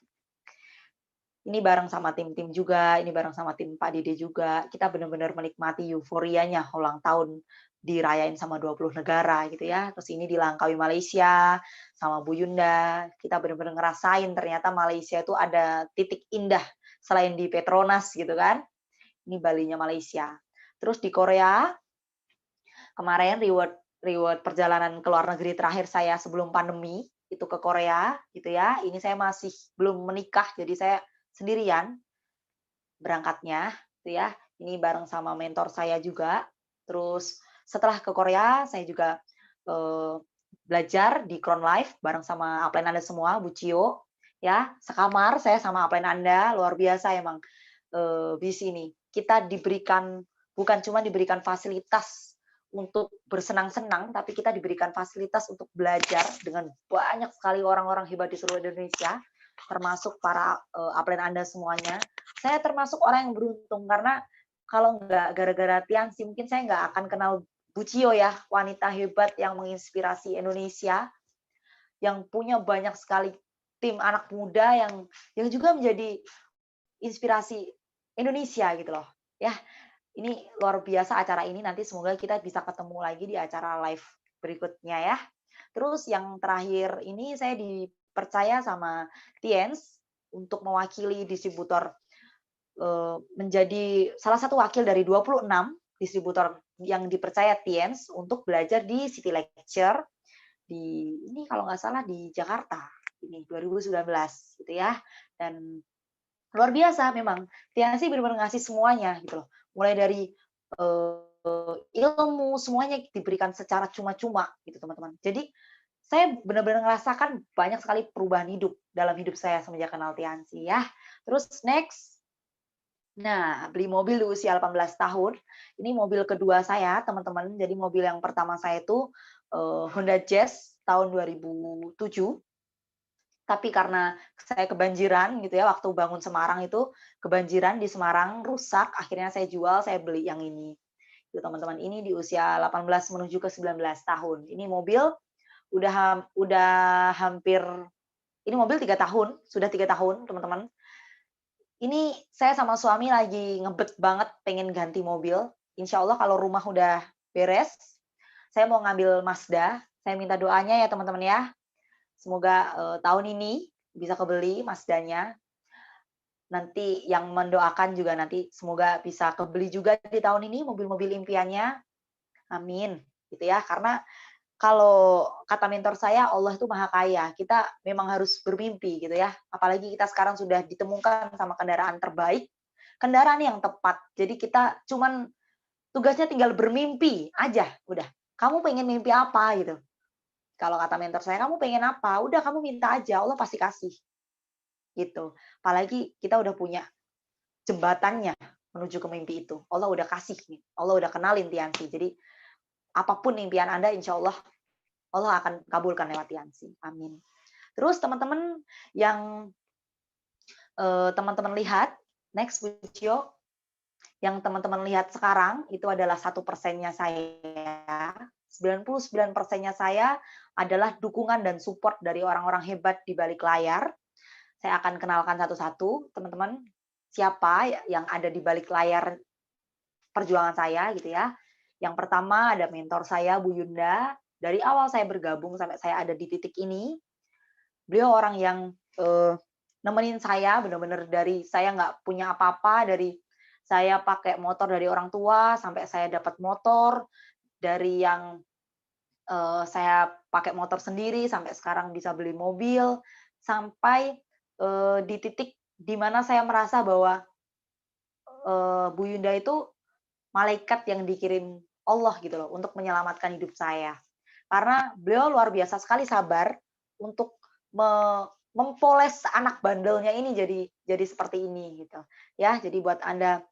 Ini bareng sama tim-tim juga, ini bareng sama tim Pak Dede juga. Kita benar-benar menikmati euforianya ulang tahun dirayain sama 20 negara gitu ya. Terus ini di Langkawi Malaysia sama Bu Yunda. Kita benar-benar ngerasain ternyata Malaysia itu ada titik indah selain di Petronas gitu kan. Ini Balinya Malaysia. Terus di Korea kemarin reward perjalanan ke luar negeri terakhir saya sebelum pandemi itu ke Korea gitu ya. Ini saya masih belum menikah jadi saya sendirian berangkatnya gitu ya. Ini bareng sama mentor saya juga. Terus setelah ke Korea saya juga belajar di Crown Life bareng sama upline Anda semua, Bu Cio ya. Sekamar saya sama upline Anda, luar biasa emang di sini. Kita diberikan bukan cuma diberikan fasilitas untuk bersenang-senang, tapi kita diberikan fasilitas untuk belajar dengan banyak sekali orang-orang hebat di seluruh Indonesia, termasuk para upline Anda semuanya. Saya termasuk orang yang beruntung karena kalau nggak gara-gara Tiansi, mungkin saya nggak akan kenal Bu Cio ya, wanita hebat yang menginspirasi Indonesia, yang punya banyak sekali tim anak muda yang juga menjadi inspirasi Indonesia gitu loh. Ya, ini luar biasa acara ini, nanti semoga kita bisa ketemu lagi di acara live berikutnya ya. Terus yang terakhir ini saya dipercaya sama Tiens untuk mewakili distributor, menjadi salah satu wakil dari 26 distributor yang dipercaya Tiens untuk belajar di City Lecture ini kalau nggak salah di Jakarta ini 2019 gitu ya. Dan luar biasa memang, Tiansi benar-benar ngasih semuanya gitu loh. Mulai dari ilmu semuanya diberikan secara cuma-cuma gitu teman-teman. Jadi saya benar-benar merasakan banyak sekali perubahan hidup dalam hidup saya semenjak kenal Tiansi ya. Terus next, nah beli mobil di usia 18 tahun. Ini mobil kedua saya teman-teman. Jadi mobil yang pertama saya itu Honda Jazz tahun 2007. Tapi karena saya kebanjiran gitu ya, waktu bangun Semarang itu kebanjiran di Semarang, rusak, akhirnya saya jual, saya beli yang ini. Gitu teman-teman, ini di usia 18 menuju ke 19 tahun. Ini mobil udah hampir, ini mobil 3 tahun, sudah 3 tahun teman-teman. Ini saya sama suami lagi ngebet banget pengen ganti mobil. Insya Allah kalau rumah udah beres, saya mau ngambil Mazda. Saya minta doanya ya teman-teman ya. Semoga tahun ini bisa kebeli Mazdanya. Nanti yang mendoakan juga nanti semoga bisa kebeli juga di tahun ini mobil-mobil impiannya. Amin. Gitu ya. Karena kalau kata mentor saya, Allah itu maha kaya. Kita memang harus bermimpi gitu ya. Apalagi kita sekarang sudah ditemukan sama kendaraan terbaik, kendaraan yang tepat. Jadi kita cuman tugasnya tinggal bermimpi aja, udah. Kamu pengen mimpi apa gitu. Kalau kata mentor saya, kamu pengen apa? Udah kamu minta aja, Allah pasti kasih. Gitu. Apalagi kita udah punya jembatannya menuju ke mimpi itu. Allah udah kasih, Allah udah kenalin Tiansi. Jadi apapun impian Anda, insya Allah akan kabulkan lewat Tiansi. Amin. Terus teman-teman yang teman-teman lihat, next video, yang teman-teman lihat sekarang itu adalah 1%-nya saya. 99%-nya saya adalah dukungan dan support dari orang-orang hebat di balik layar. Saya akan kenalkan satu-satu, teman-teman, siapa yang ada di balik layar perjuangan saya gitu ya. Yang pertama ada mentor saya Bu Yunda. Dari awal saya bergabung sampai saya ada di titik ini, beliau orang yang nemenin saya benar-benar dari saya nggak punya apa-apa, dari saya pakai motor dari orang tua sampai saya dapat motor, dari yang saya pakai motor sendiri sampai sekarang bisa beli mobil, sampai di titik di mana saya merasa bahwa Bu Yunda itu malaikat yang dikirim Allah gitu loh untuk menyelamatkan hidup saya. Karena beliau luar biasa sekali sabar untuk mempoles anak bandelnya ini jadi seperti ini gitu. Ya, jadi buat Anda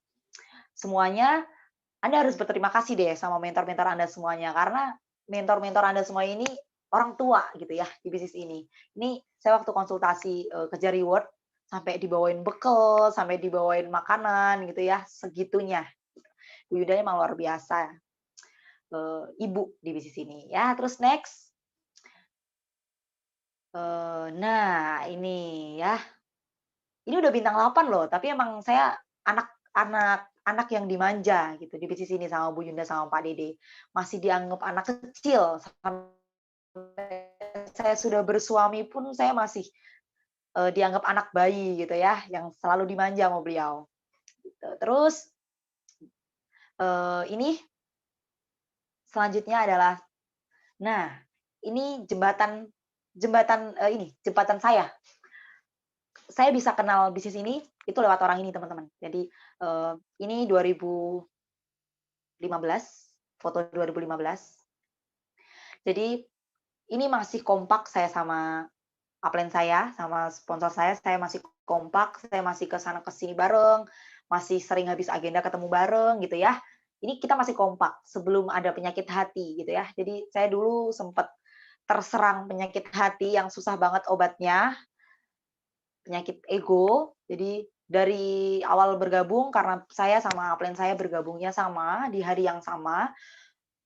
semuanya, Anda harus berterima kasih deh sama mentor-mentor Anda semuanya karena mentor-mentor Anda semua ini orang tua gitu ya di bisnis ini. Ini saya waktu konsultasi kerja reward sampai dibawain bekal, sampai dibawain makanan gitu ya, segitunya. Bu Yuda emang luar biasa, ibu di bisnis ini ya. Terus next, nah ini ya, ini udah bintang 8 loh, tapi emang saya anak yang dimanja gitu di bisnis ini sama Bu Yunda sama Pak Dede. Masih dianggap anak kecil, sampai saya sudah bersuami pun saya masih, dianggap anak bayi gitu ya, yang selalu dimanja sama beliau, gitu. Terus, ini selanjutnya adalah, nah, ini jembatan saya. Saya bisa kenal bisnis ini, itu lewat orang ini teman-teman. Jadi, ini 2015, foto 2015. Jadi, ini masih kompak saya sama upline saya, sama sponsor saya masih kompak, saya masih ke sana ke sini bareng, masih sering habis agenda ketemu bareng gitu ya. Ini kita masih kompak sebelum ada penyakit hati gitu ya. Jadi saya dulu sempat terserang penyakit hati yang susah banget obatnya, penyakit ego. Jadi dari awal bergabung karena saya sama upline saya bergabungnya sama di hari yang sama,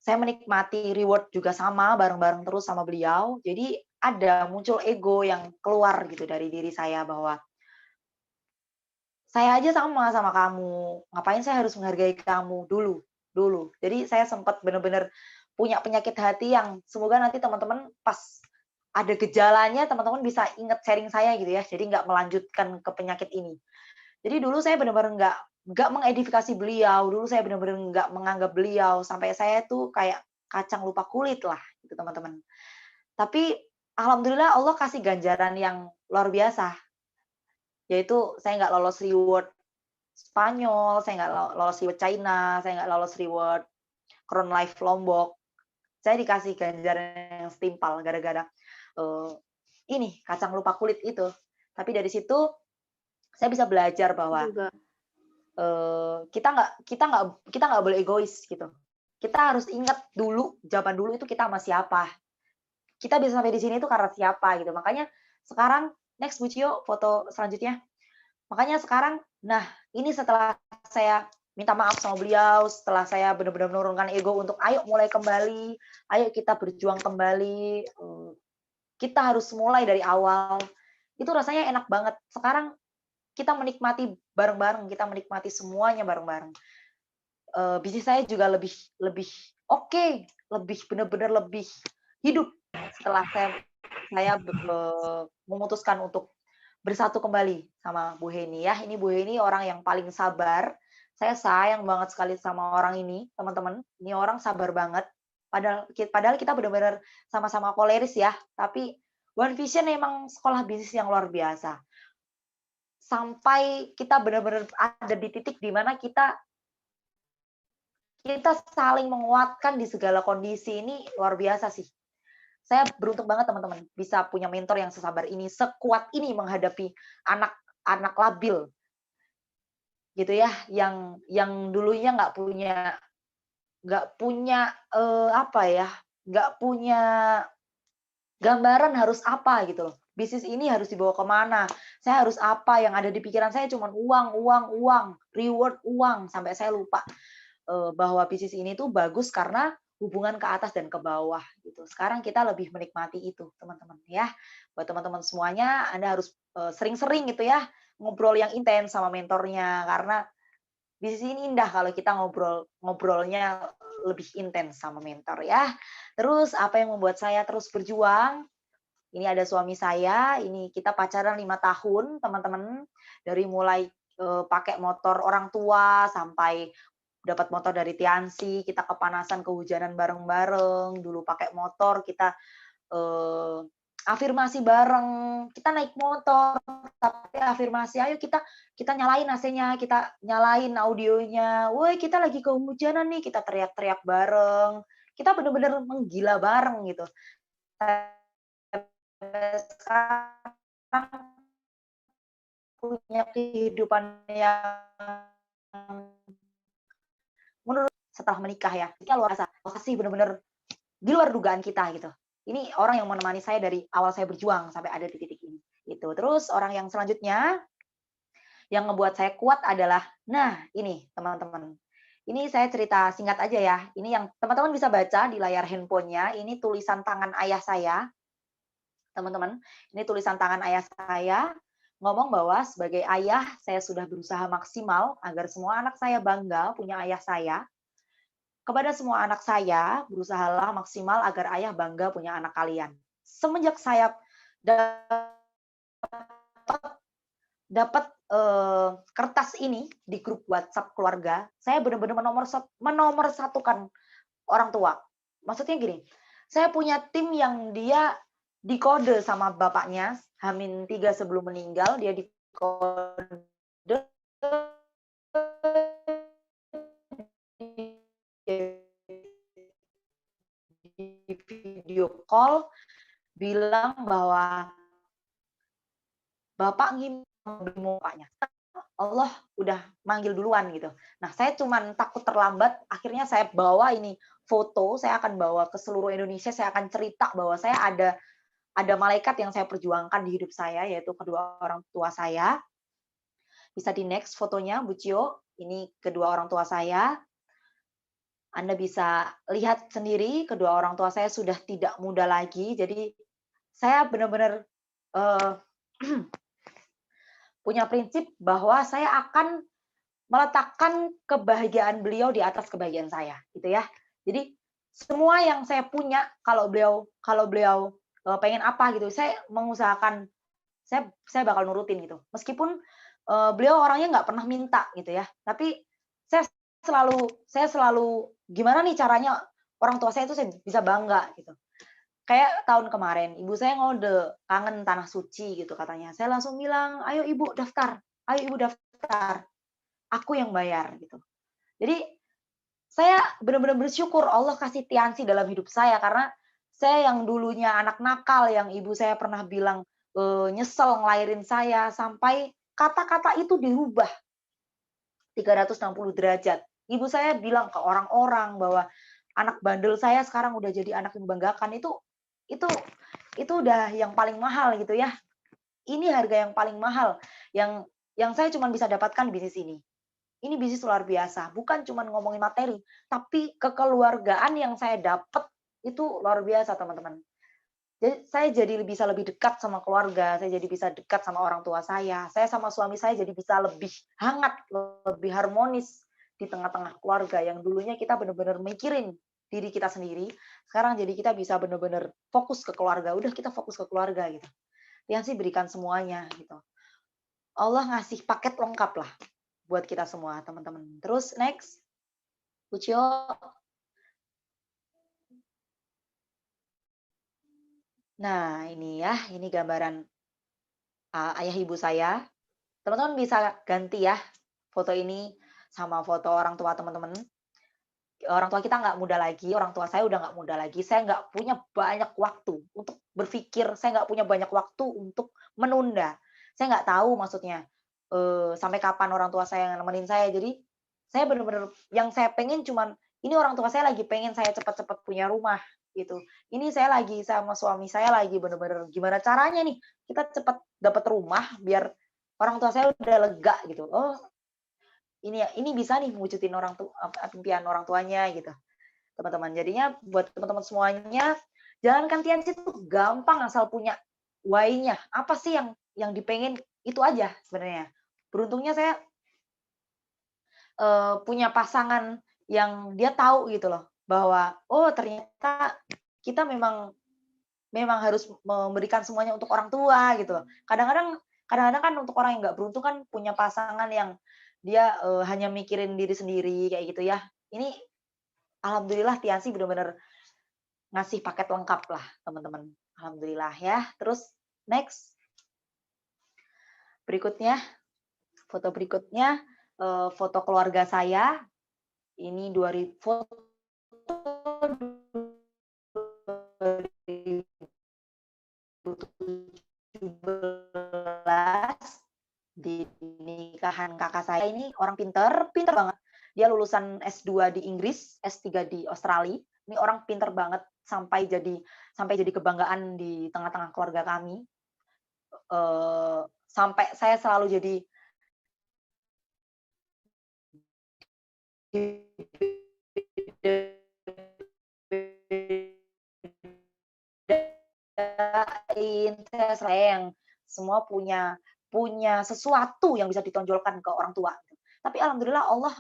saya menikmati reward juga sama bareng-bareng terus sama beliau. Jadi ada muncul ego yang keluar gitu dari diri saya bahwa saya aja sama kamu, ngapain saya harus menghargai kamu dulu dulu. Jadi saya sempat benar-benar punya penyakit hati yang semoga nanti teman-teman pas ada gejalanya teman-teman bisa ingat sharing saya gitu ya. Jadi nggak melanjutkan ke penyakit ini. Jadi dulu saya benar-benar nggak mengedifikasi beliau, dulu saya benar-benar nggak menganggap beliau, sampai saya tuh kayak kacang lupa kulit lah gitu teman-teman. Tapi alhamdulillah Allah kasih ganjaran yang luar biasa, yaitu saya nggak lolos reward Spanyol, saya nggak lolos reward China, saya nggak lolos reward Crown Life Lombok. Saya dikasih ganjaran yang setimpal gara-gara ini kacang lupa kulit itu. Tapi dari situ saya bisa belajar bahwa Juga. kita nggak boleh egois gitu. Kita harus ingat dulu zaman dulu itu kita sama siapa. Kita bisa sampai di sini itu karena siapa gitu. Makanya sekarang next Bu Cio, foto selanjutnya. Makanya sekarang, nah ini setelah saya minta maaf sama beliau, setelah saya benar-benar menurunkan ego untuk ayo mulai kembali, ayo kita berjuang kembali, kita harus mulai dari awal. Itu rasanya enak banget. Sekarang kita menikmati bareng-bareng, kita menikmati semuanya bareng-bareng. Bisnis saya juga lebih lebih oke, lebih benar-benar lebih hidup setelah saya memutuskan untuk bersatu kembali sama Bu Heni ya. Ini Bu Heni orang yang paling sabar. Saya sayang banget sekali sama orang ini, teman-teman. Ini orang sabar banget. Padahal kita benar-benar sama-sama koleris ya, tapi One Vision memang sekolah bisnis yang luar biasa. Sampai kita benar-benar ada di titik di mana kita saling menguatkan di segala kondisi ini luar biasa sih. Saya beruntung banget teman-teman, bisa punya mentor yang sesabar ini, sekuat ini menghadapi anak-anak labil, gitu ya, yang dulunya apa ya, nggak punya gambaran harus apa gitu loh. Bisnis ini harus dibawa kemana, saya harus apa, yang ada di pikiran saya cuma uang uang uang, reward uang, sampai saya lupa bahwa bisnis ini tuh bagus karena hubungan ke atas dan ke bawah gitu. Sekarang kita lebih menikmati itu, teman-teman ya. Buat teman-teman semuanya, Anda harus sering-sering gitu ya ngobrol yang intens sama mentornya, karena bisnis ini indah kalau kita ngobrolnya lebih intens sama mentor ya. Terus apa yang membuat saya terus berjuang? Ini ada suami saya, ini kita pacaran 5 tahun, teman-teman. Dari mulai pakai motor orang tua sampai dapat motor dari Tiansi, kita kepanasan, kehujanan bareng-bareng, dulu pakai motor, kita afirmasi bareng, kita naik motor, tapi afirmasi, "Ayo kita nyalain AC-nya, kita nyalain audionya, woi kita lagi kehujanan nih," kita teriak-teriak bareng, kita bener-bener menggila bareng gitu. Sekarang punya kehidupan yang menurut setelah menikah ya, kita luar biasa, lokasi bener-bener di luar dugaan kita gitu. Ini orang yang menemani saya dari awal saya berjuang sampai ada di titik ini, gitu. Terus orang yang selanjutnya, yang ngebuat saya kuat adalah, nah ini teman-teman, ini saya cerita singkat aja ya, ini yang teman-teman bisa baca di layar handphonenya, ini tulisan tangan ayah saya, teman-teman, ini tulisan tangan ayah saya, ngomong bahwa sebagai ayah, saya sudah berusaha maksimal agar semua anak saya bangga punya ayah saya. Kepada semua anak saya, berusahalah maksimal agar ayah bangga punya anak kalian. Semenjak saya dapat kertas ini di grup WhatsApp keluarga, saya benar-benar menomorsatukan orang tua. Maksudnya gini, saya punya tim yang dia dikode sama bapaknya, H-3 sebelum meninggal, dia dikode di video call bilang bahwa bapak bapaknya. Allah udah manggil duluan gitu. Nah, saya cuman takut terlambat, akhirnya saya bawa ini foto, saya akan bawa ke seluruh Indonesia, saya akan cerita bahwa saya ada malaikat yang saya perjuangkan di hidup saya, yaitu kedua orang tua saya. Bisa di next fotonya, Bu Cio. Ini kedua orang tua saya. Anda bisa lihat sendiri, kedua orang tua saya sudah tidak muda lagi. Jadi saya benar-benar punya prinsip bahwa saya akan meletakkan kebahagiaan beliau di atas kebahagiaan saya, gitu ya. Jadi semua yang saya punya, kalau beliau pengen apa gitu, saya mengusahakan saya bakal nurutin gitu. Meskipun beliau orangnya nggak pernah minta gitu ya, tapi saya saya selalu gimana nih caranya orang tua saya itu saya bisa bangga gitu. Kayak tahun kemarin ibu saya ngode, kangen tanah suci gitu katanya. Saya langsung bilang, "Ayo ibu daftar, ayo ibu daftar, aku yang bayar," gitu. Jadi saya benar-benar bersyukur Allah kasih Tiansi dalam hidup saya, karena saya yang dulunya anak nakal, yang ibu saya pernah bilang nyesel ngelahirin saya, sampai kata-kata itu dirubah 360 derajat. Ibu saya bilang ke orang-orang bahwa anak bandel saya sekarang udah jadi anak yang membanggakan. Itu itu udah yang paling mahal gitu ya. Ini harga yang paling mahal yang saya cuma bisa dapatkan di bisnis ini. Ini bisnis luar biasa, bukan cuma ngomongin materi, tapi kekeluargaan yang saya dapat itu luar biasa, teman-teman. Jadi saya jadi bisa lebih dekat sama keluarga, saya jadi bisa dekat sama orang tua saya sama suami saya jadi bisa lebih hangat, lebih harmonis di tengah-tengah keluarga yang dulunya kita benar-benar mikirin diri kita sendiri, sekarang jadi kita bisa benar-benar fokus ke keluarga, udah kita fokus ke keluarga gitu. Yang sih berikan semuanya gitu. Allah ngasih paket lengkap lah buat kita semua teman-teman. Terus next, Ucio. Nah ini ya, ini gambaran ayah ibu saya. Teman-teman bisa ganti ya foto ini sama foto orang tua teman-teman. Orang tua kita nggak muda lagi, orang tua saya udah nggak muda lagi. Saya nggak punya banyak waktu untuk berpikir, saya nggak punya banyak waktu untuk menunda. Saya nggak tahu maksudnya sampai kapan orang tua saya yang nemenin saya. Jadi saya benar-benar yang saya pengen cuman ini orang tua saya lagi pengen saya cepat-cepat punya rumah gitu. Ini saya lagi sama suami saya lagi benar-benar gimana caranya nih kita cepat dapat rumah biar orang tua saya udah lega gitu. Oh, ini bisa nih mewujudin impian orang tuanya gitu, teman-teman. Jadinya buat teman-teman semuanya, jalankan Tianci itu gampang asal punya why-nya. Apa sih yang dipengen itu aja sebenarnya. Beruntungnya saya punya pasangan yang dia tahu gitu loh bahwa oh ternyata kita memang memang harus memberikan semuanya untuk orang tua gitu loh. Kadang-kadang kan untuk orang yang nggak beruntung kan punya pasangan yang dia hanya mikirin diri sendiri kayak gitu ya. Ini alhamdulillah Tiansi benar-benar ngasih paket lengkap lah teman-teman. Alhamdulillah ya. Terus next, berikutnya, foto berikutnya, foto keluarga saya. Ini 2000 foto 2017 di nikahan kakak saya. Ini orang pinter, pinter banget. Dia lulusan S2 di Inggris, S3 di Australia. Ini orang pinter banget sampai jadi kebanggaan di tengah-tengah keluarga kami. Sampai saya selalu jadi saya yang semua punya punya sesuatu yang bisa ditonjolkan ke orang tua. Tapi alhamdulillah Allah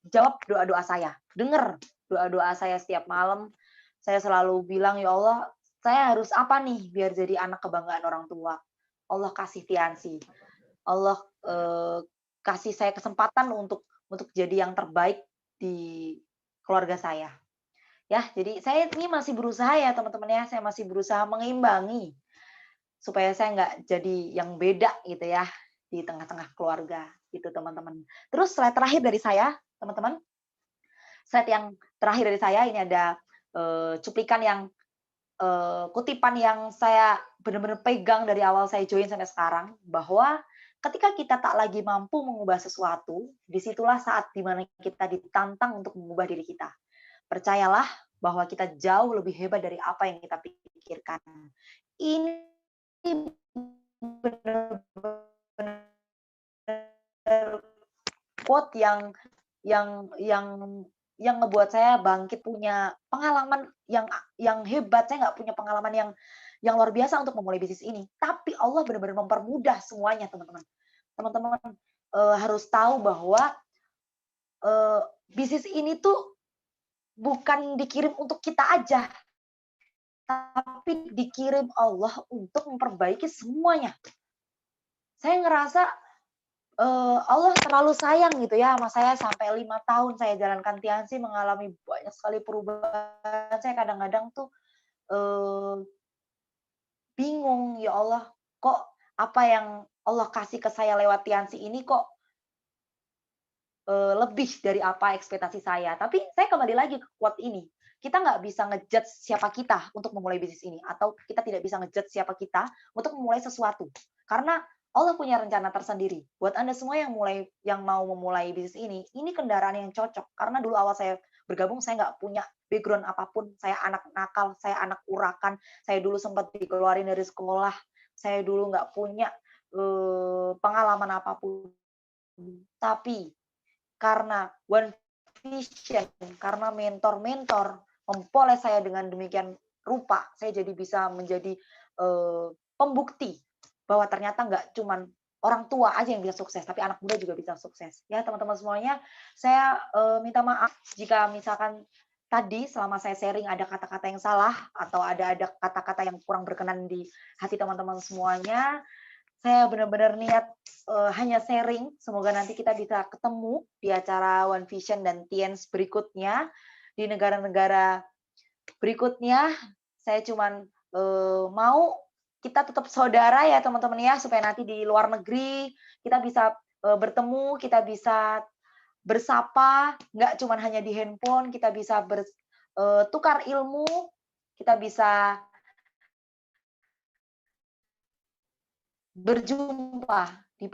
jawab doa-doa saya. Dengar doa-doa saya setiap malam. Saya selalu bilang, "Ya Allah, saya harus apa nih biar jadi anak kebanggaan orang tua?" Allah kasih Tiansi. Allah kasih saya kesempatan untuk jadi yang terbaik di keluarga saya. Ya, jadi saya ini masih berusaha ya teman-teman ya, saya masih berusaha mengeimbangi supaya saya nggak jadi yang beda gitu ya di tengah-tengah keluarga gitu teman-teman. Terus slide terakhir dari saya teman-teman, slide yang terakhir dari saya ini ada cuplikan yang kutipan yang saya benar-benar pegang dari awal saya join sampai sekarang bahwa ketika kita tak lagi mampu mengubah sesuatu, disitulah saat dimana kita ditantang untuk mengubah diri kita. Percayalah bahwa kita jauh lebih hebat dari apa yang kita pikirkan. Ini benar-benar quote yang yang ngebuat saya bangkit punya pengalaman yang hebat. Saya nggak punya pengalaman yang luar biasa untuk memulai bisnis ini. Tapi Allah benar-benar mempermudah semuanya, teman-teman. Teman-teman harus tahu bahwa bisnis ini tuh bukan dikirim untuk kita aja, tapi dikirim Allah untuk memperbaiki semuanya. Saya ngerasa Allah terlalu sayang gitu ya sama saya sampai 5 tahun saya jalankan Tiansi mengalami banyak sekali perubahan. Saya kadang-kadang tuh bingung, ya Allah, kok apa yang Allah kasih ke saya lewat Tiansi ini kok lebih dari apa ekspektasi saya. Tapi saya kembali lagi ke quote ini, kita nggak bisa ngejudge siapa kita untuk memulai bisnis ini, atau kita tidak bisa ngejudge siapa kita untuk memulai sesuatu. Karena Allah punya rencana tersendiri. Buat Anda semua yang mau memulai bisnis ini kendaraan yang cocok. Karena dulu awal saya bergabung, saya nggak punya background apapun. Saya anak nakal, saya anak urakan, saya dulu sempat dikeluarin dari sekolah, saya dulu nggak punya pengalaman apapun. Tapi karena One Vision, karena mentor-mentor mempoles saya dengan demikian rupa, saya jadi bisa menjadi, pembukti bahwa ternyata nggak cuman orang tua aja yang bisa sukses, tapi anak muda juga bisa sukses. Ya teman-teman semuanya, saya, minta maaf jika misalkan tadi selama saya sharing ada kata-kata yang salah atau ada kata-kata yang kurang berkenan di hati teman-teman semuanya. Saya benar-benar niat, hanya sharing, semoga nanti kita bisa ketemu di acara One Vision dan Tiens berikutnya, di negara-negara berikutnya. Saya cuman, mau kita tetap saudara ya teman-teman ya, supaya nanti di luar negeri kita bisa, bertemu, kita bisa bersapa, nggak cuman hanya di handphone, kita bisa tukar ilmu, kita bisa berjumpa di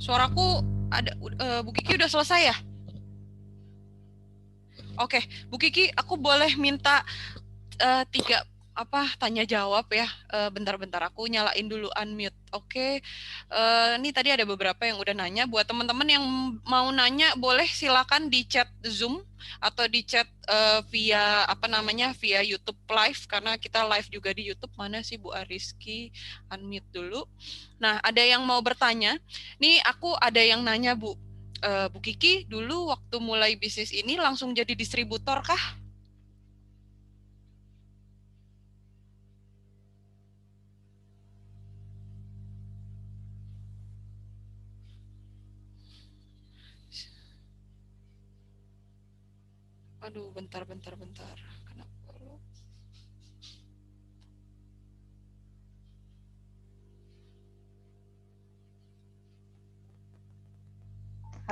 Suaraku ada, Bu Kiki udah selesai ya? Oke, Bu Kiki, aku boleh minta tiga tanya jawab ya. Bentar-bentar aku nyalain dulu unmute. Oke. Ini tadi ada beberapa yang udah nanya. Buat teman-teman yang mau nanya, boleh silakan di chat Zoom atau di chat via via YouTube Live, karena kita live juga di YouTube. Mana sih Bu Ariski? Unmute dulu. Nah, ada yang mau bertanya. Nih aku ada yang nanya, Bu. Bu Kiki dulu waktu mulai bisnis ini langsung jadi distributor kah? Aduh, bentar. Kenapa lu?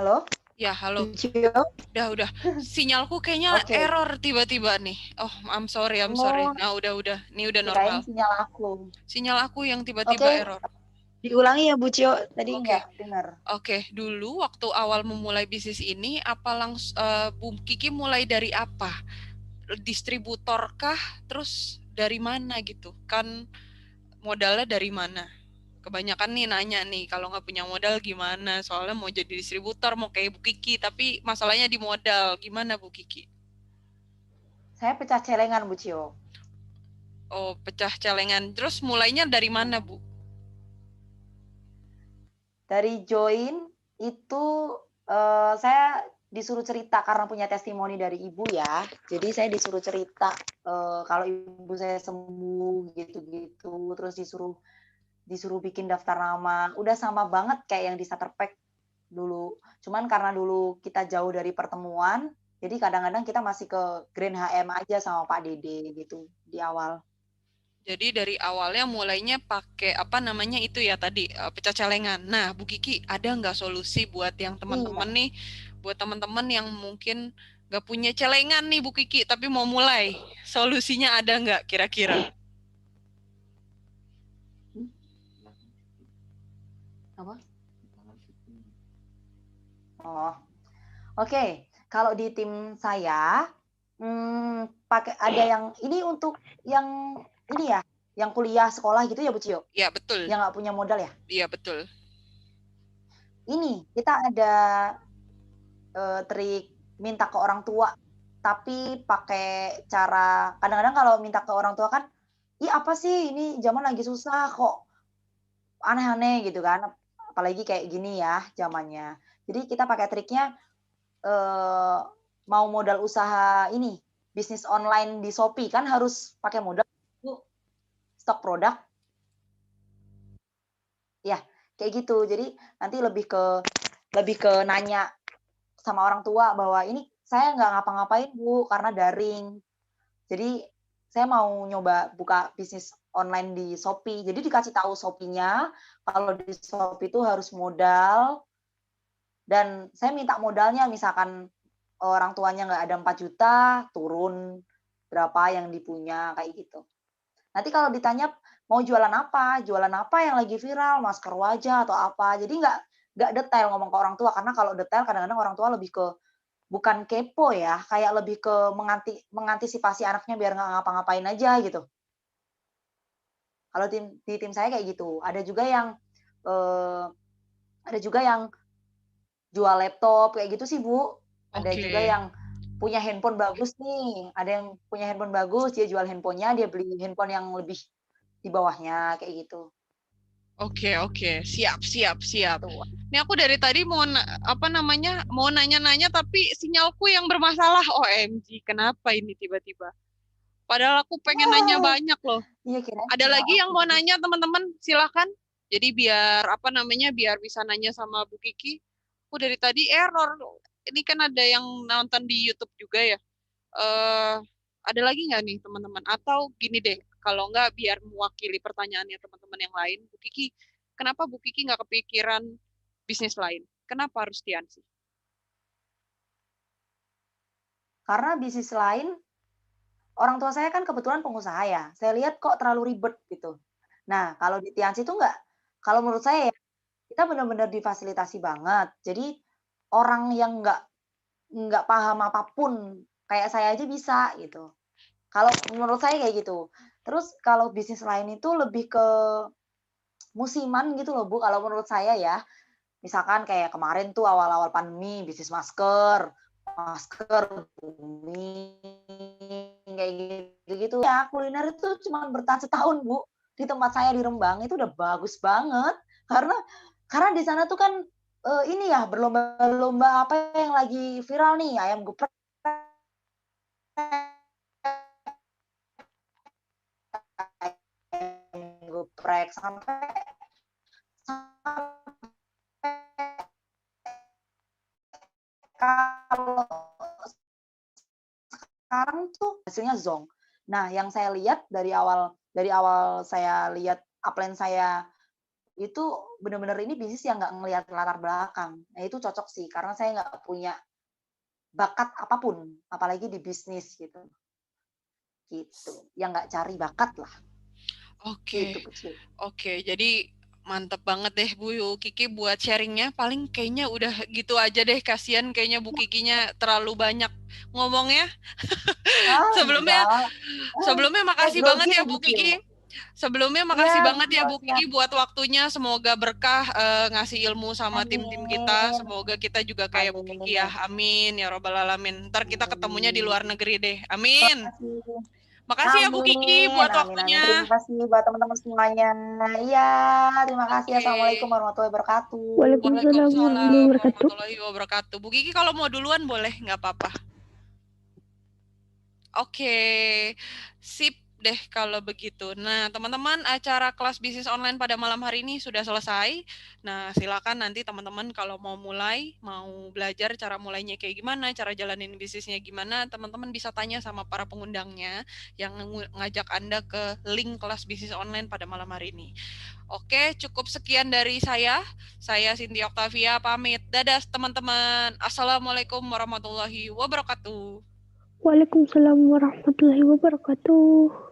halo? Ya, halo. Lucio? Udah. Sinyalku kayaknya Oke. error tiba-tiba nih. Oh, I'm sorry. Oh, Nah, udah. Ini udah kirain normal. sinyal aku. Sinyal aku yang tiba-tiba Oke, error. diulangi ya Bu Cio, tadi Oke. nggak dengar. Oke, dulu waktu awal memulai bisnis ini, apa langsung Bu Kiki mulai dari apa? Distributor kah? Terus dari mana gitu? Kan modalnya dari mana? Kebanyakan nih nanya nih, kalau nggak punya modal gimana? Soalnya mau jadi distributor, mau kayak Bu Kiki, tapi masalahnya di modal. Gimana Bu Kiki? Saya pecah celengan Bu Cio. Oh, pecah celengan. Terus mulainya dari mana, Bu? Dari join itu, saya disuruh cerita karena punya testimoni dari ibu ya. Jadi saya disuruh cerita, kalau ibu saya sembuh gitu-gitu, terus disuruh bikin daftar nama, udah sama banget kayak yang di starter pack dulu. Cuman karena dulu kita jauh dari pertemuan, jadi kadang-kadang kita masih ke Grand HM aja sama Pak Dede gitu di awal. Jadi dari awalnya mulainya pakai itu ya tadi, pecah celengan. Nah, Bu Kiki, ada nggak solusi buat yang Iya. teman-teman nih, buat teman-teman yang mungkin nggak punya celengan nih Bu Kiki, tapi mau mulai, solusinya ada nggak kira-kira? Apa? Oh, oke. Kalau di tim saya, pakai ada yang ini untuk yang ini ya, yang kuliah sekolah gitu ya Bu Cio? Iya betul, Yang nggak punya modal ya? iya betul. Ini kita ada trik minta ke orang tua, tapi pakai cara kadang-kadang kalau minta ke orang tua kan, "Ih, apa sih ini zaman lagi susah kok aneh-aneh," gitu kan. Apalagi kayak gini ya zamannya. Jadi kita pakai triknya, eee, mau modal usaha ini, bisnis online di Shopee kan harus pakai modal untuk stok produk, ya kayak gitu. Jadi nanti lebih ke nanya sama orang tua bahwa, "Ini saya nggak ngapa-ngapain Bu, karena daring. Jadi saya mau nyoba buka bisnis online di Shopee." Jadi dikasih tahu Shopee-nya, kalau di Shopee itu harus modal dan saya minta modalnya misalkan orang tuanya nggak ada 4 juta, turun berapa yang dipunya, kayak gitu. Nanti kalau ditanya, "Mau jualan apa? Jualan apa yang lagi viral? Masker wajah atau apa?" Jadi nggak detail ngomong ke orang tua, karena kalau detail kadang-kadang orang tua lebih ke bukan kepo ya, kayak lebih ke mengantisipasi anaknya biar nggak ngapa-ngapain aja gitu. Kalau di tim saya kayak gitu. Eee, ada juga yang jual laptop kayak gitu sih, Bu. Ada juga Oke. yang punya handphone bagus nih, ada yang punya handphone bagus, dia jual handphonenya, dia beli handphone yang lebih di bawahnya, kayak gitu. Oke, oke. Siap, siap, siap. Tuh. Ini aku dari tadi mau nanya-nanya tapi sinyalku yang bermasalah. OMG, kenapa ini tiba-tiba? Padahal aku pengen nanya banyak loh. Iya kirain Ada sinyal lagi aku yang mau bagus. nanya, teman-teman? Silakan. Jadi biar bisa nanya sama Bu Kiki. Aku dari tadi error. Ini kan ada yang nonton di YouTube juga ya. eh ada lagi nggak nih teman-teman? Atau gini deh, kalau nggak biar mewakili pertanyaannya teman-teman yang lain, Bu Kiki, kenapa Bu Kiki nggak kepikiran bisnis lain? Kenapa harus Tiansi? Karena bisnis lain, orang tua saya kan kebetulan pengusaha ya, saya lihat kok terlalu ribet gitu. Nah, kalau di Tiansi itu enggak, kalau menurut saya ya, kita benar-benar difasilitasi banget. Jadi, orang yang nggak paham apapun, kayak saya aja bisa gitu. Kalau menurut saya kayak gitu. Terus kalau bisnis lain itu lebih ke musiman gitu loh, Bu, kalau menurut saya ya. Misalkan kayak kemarin tuh awal-awal pandemi bisnis masker, masker booming kayak gitu-gitu. Ya kuliner itu cuma bertahan setahun, Bu. Di tempat saya di Rembang itu udah bagus banget karena di sana tuh kan, ini ya berlomba-lomba apa yang lagi viral nih, ayam geprek, sampai kalau sekarang tuh hasilnya zonk. Nah, yang saya lihat dari awal saya lihat upline saya itu bener-bener ini bisnis yang nggak ngelihat latar belakang. Nah, itu cocok sih karena saya nggak punya bakat apapun, apalagi di bisnis gitu, gitu. Yang nggak cari bakat lah, Oke, gitu kecil. oke. Jadi mantep banget deh Bu Kiki buat sharingnya. Paling kayaknya udah gitu aja deh. Kasihan kayaknya Bu Kikinya terlalu banyak ngomongnya. Ah, Sebelumnya, enggak, sebelumnya makasih banget grogi ya Bu begitu. Kiki. Sebelumnya Iya, makasih banget ya Mbak, Bu siap. Kiki buat waktunya. Semoga berkah ngasih ilmu sama tim-tim kita. Amin, Semoga kita juga kayak Bu Kiki ya. amin, Amin ya robbal alamin. Ntar kita ketemunya di luar amin. negeri deh. Terima Amin. kasih. Makasih ya Bu Kiki Amin, buat amin, amin. Terima waktunya. kasih buat teman-teman semuanya. Iya, terima kasih. Oke. Assalamualaikum warahmatullahi wabarakatuh. Waalaikumsalam warahmatullahi Waalaikumsalam wabarakatuh. warahmatullahi wabarakatuh. Bu Kiki kalau mau duluan boleh, nggak apa-apa. Oke, sip deh kalau begitu. Nah, teman-teman, acara kelas bisnis online pada malam hari ini sudah selesai. Nah, silakan nanti teman-teman kalau mau mulai, mau belajar cara mulainya kayak gimana, cara jalanin bisnisnya gimana, teman-teman bisa tanya sama para pengundangnya yang ngajak Anda ke link kelas bisnis online pada malam hari ini. Oke, cukup sekian dari saya. Saya Cynthia Octavia pamit. Dadah teman-teman. Assalamualaikum warahmatullahi wabarakatuh. Waalaikumsalam warahmatullahi wabarakatuh.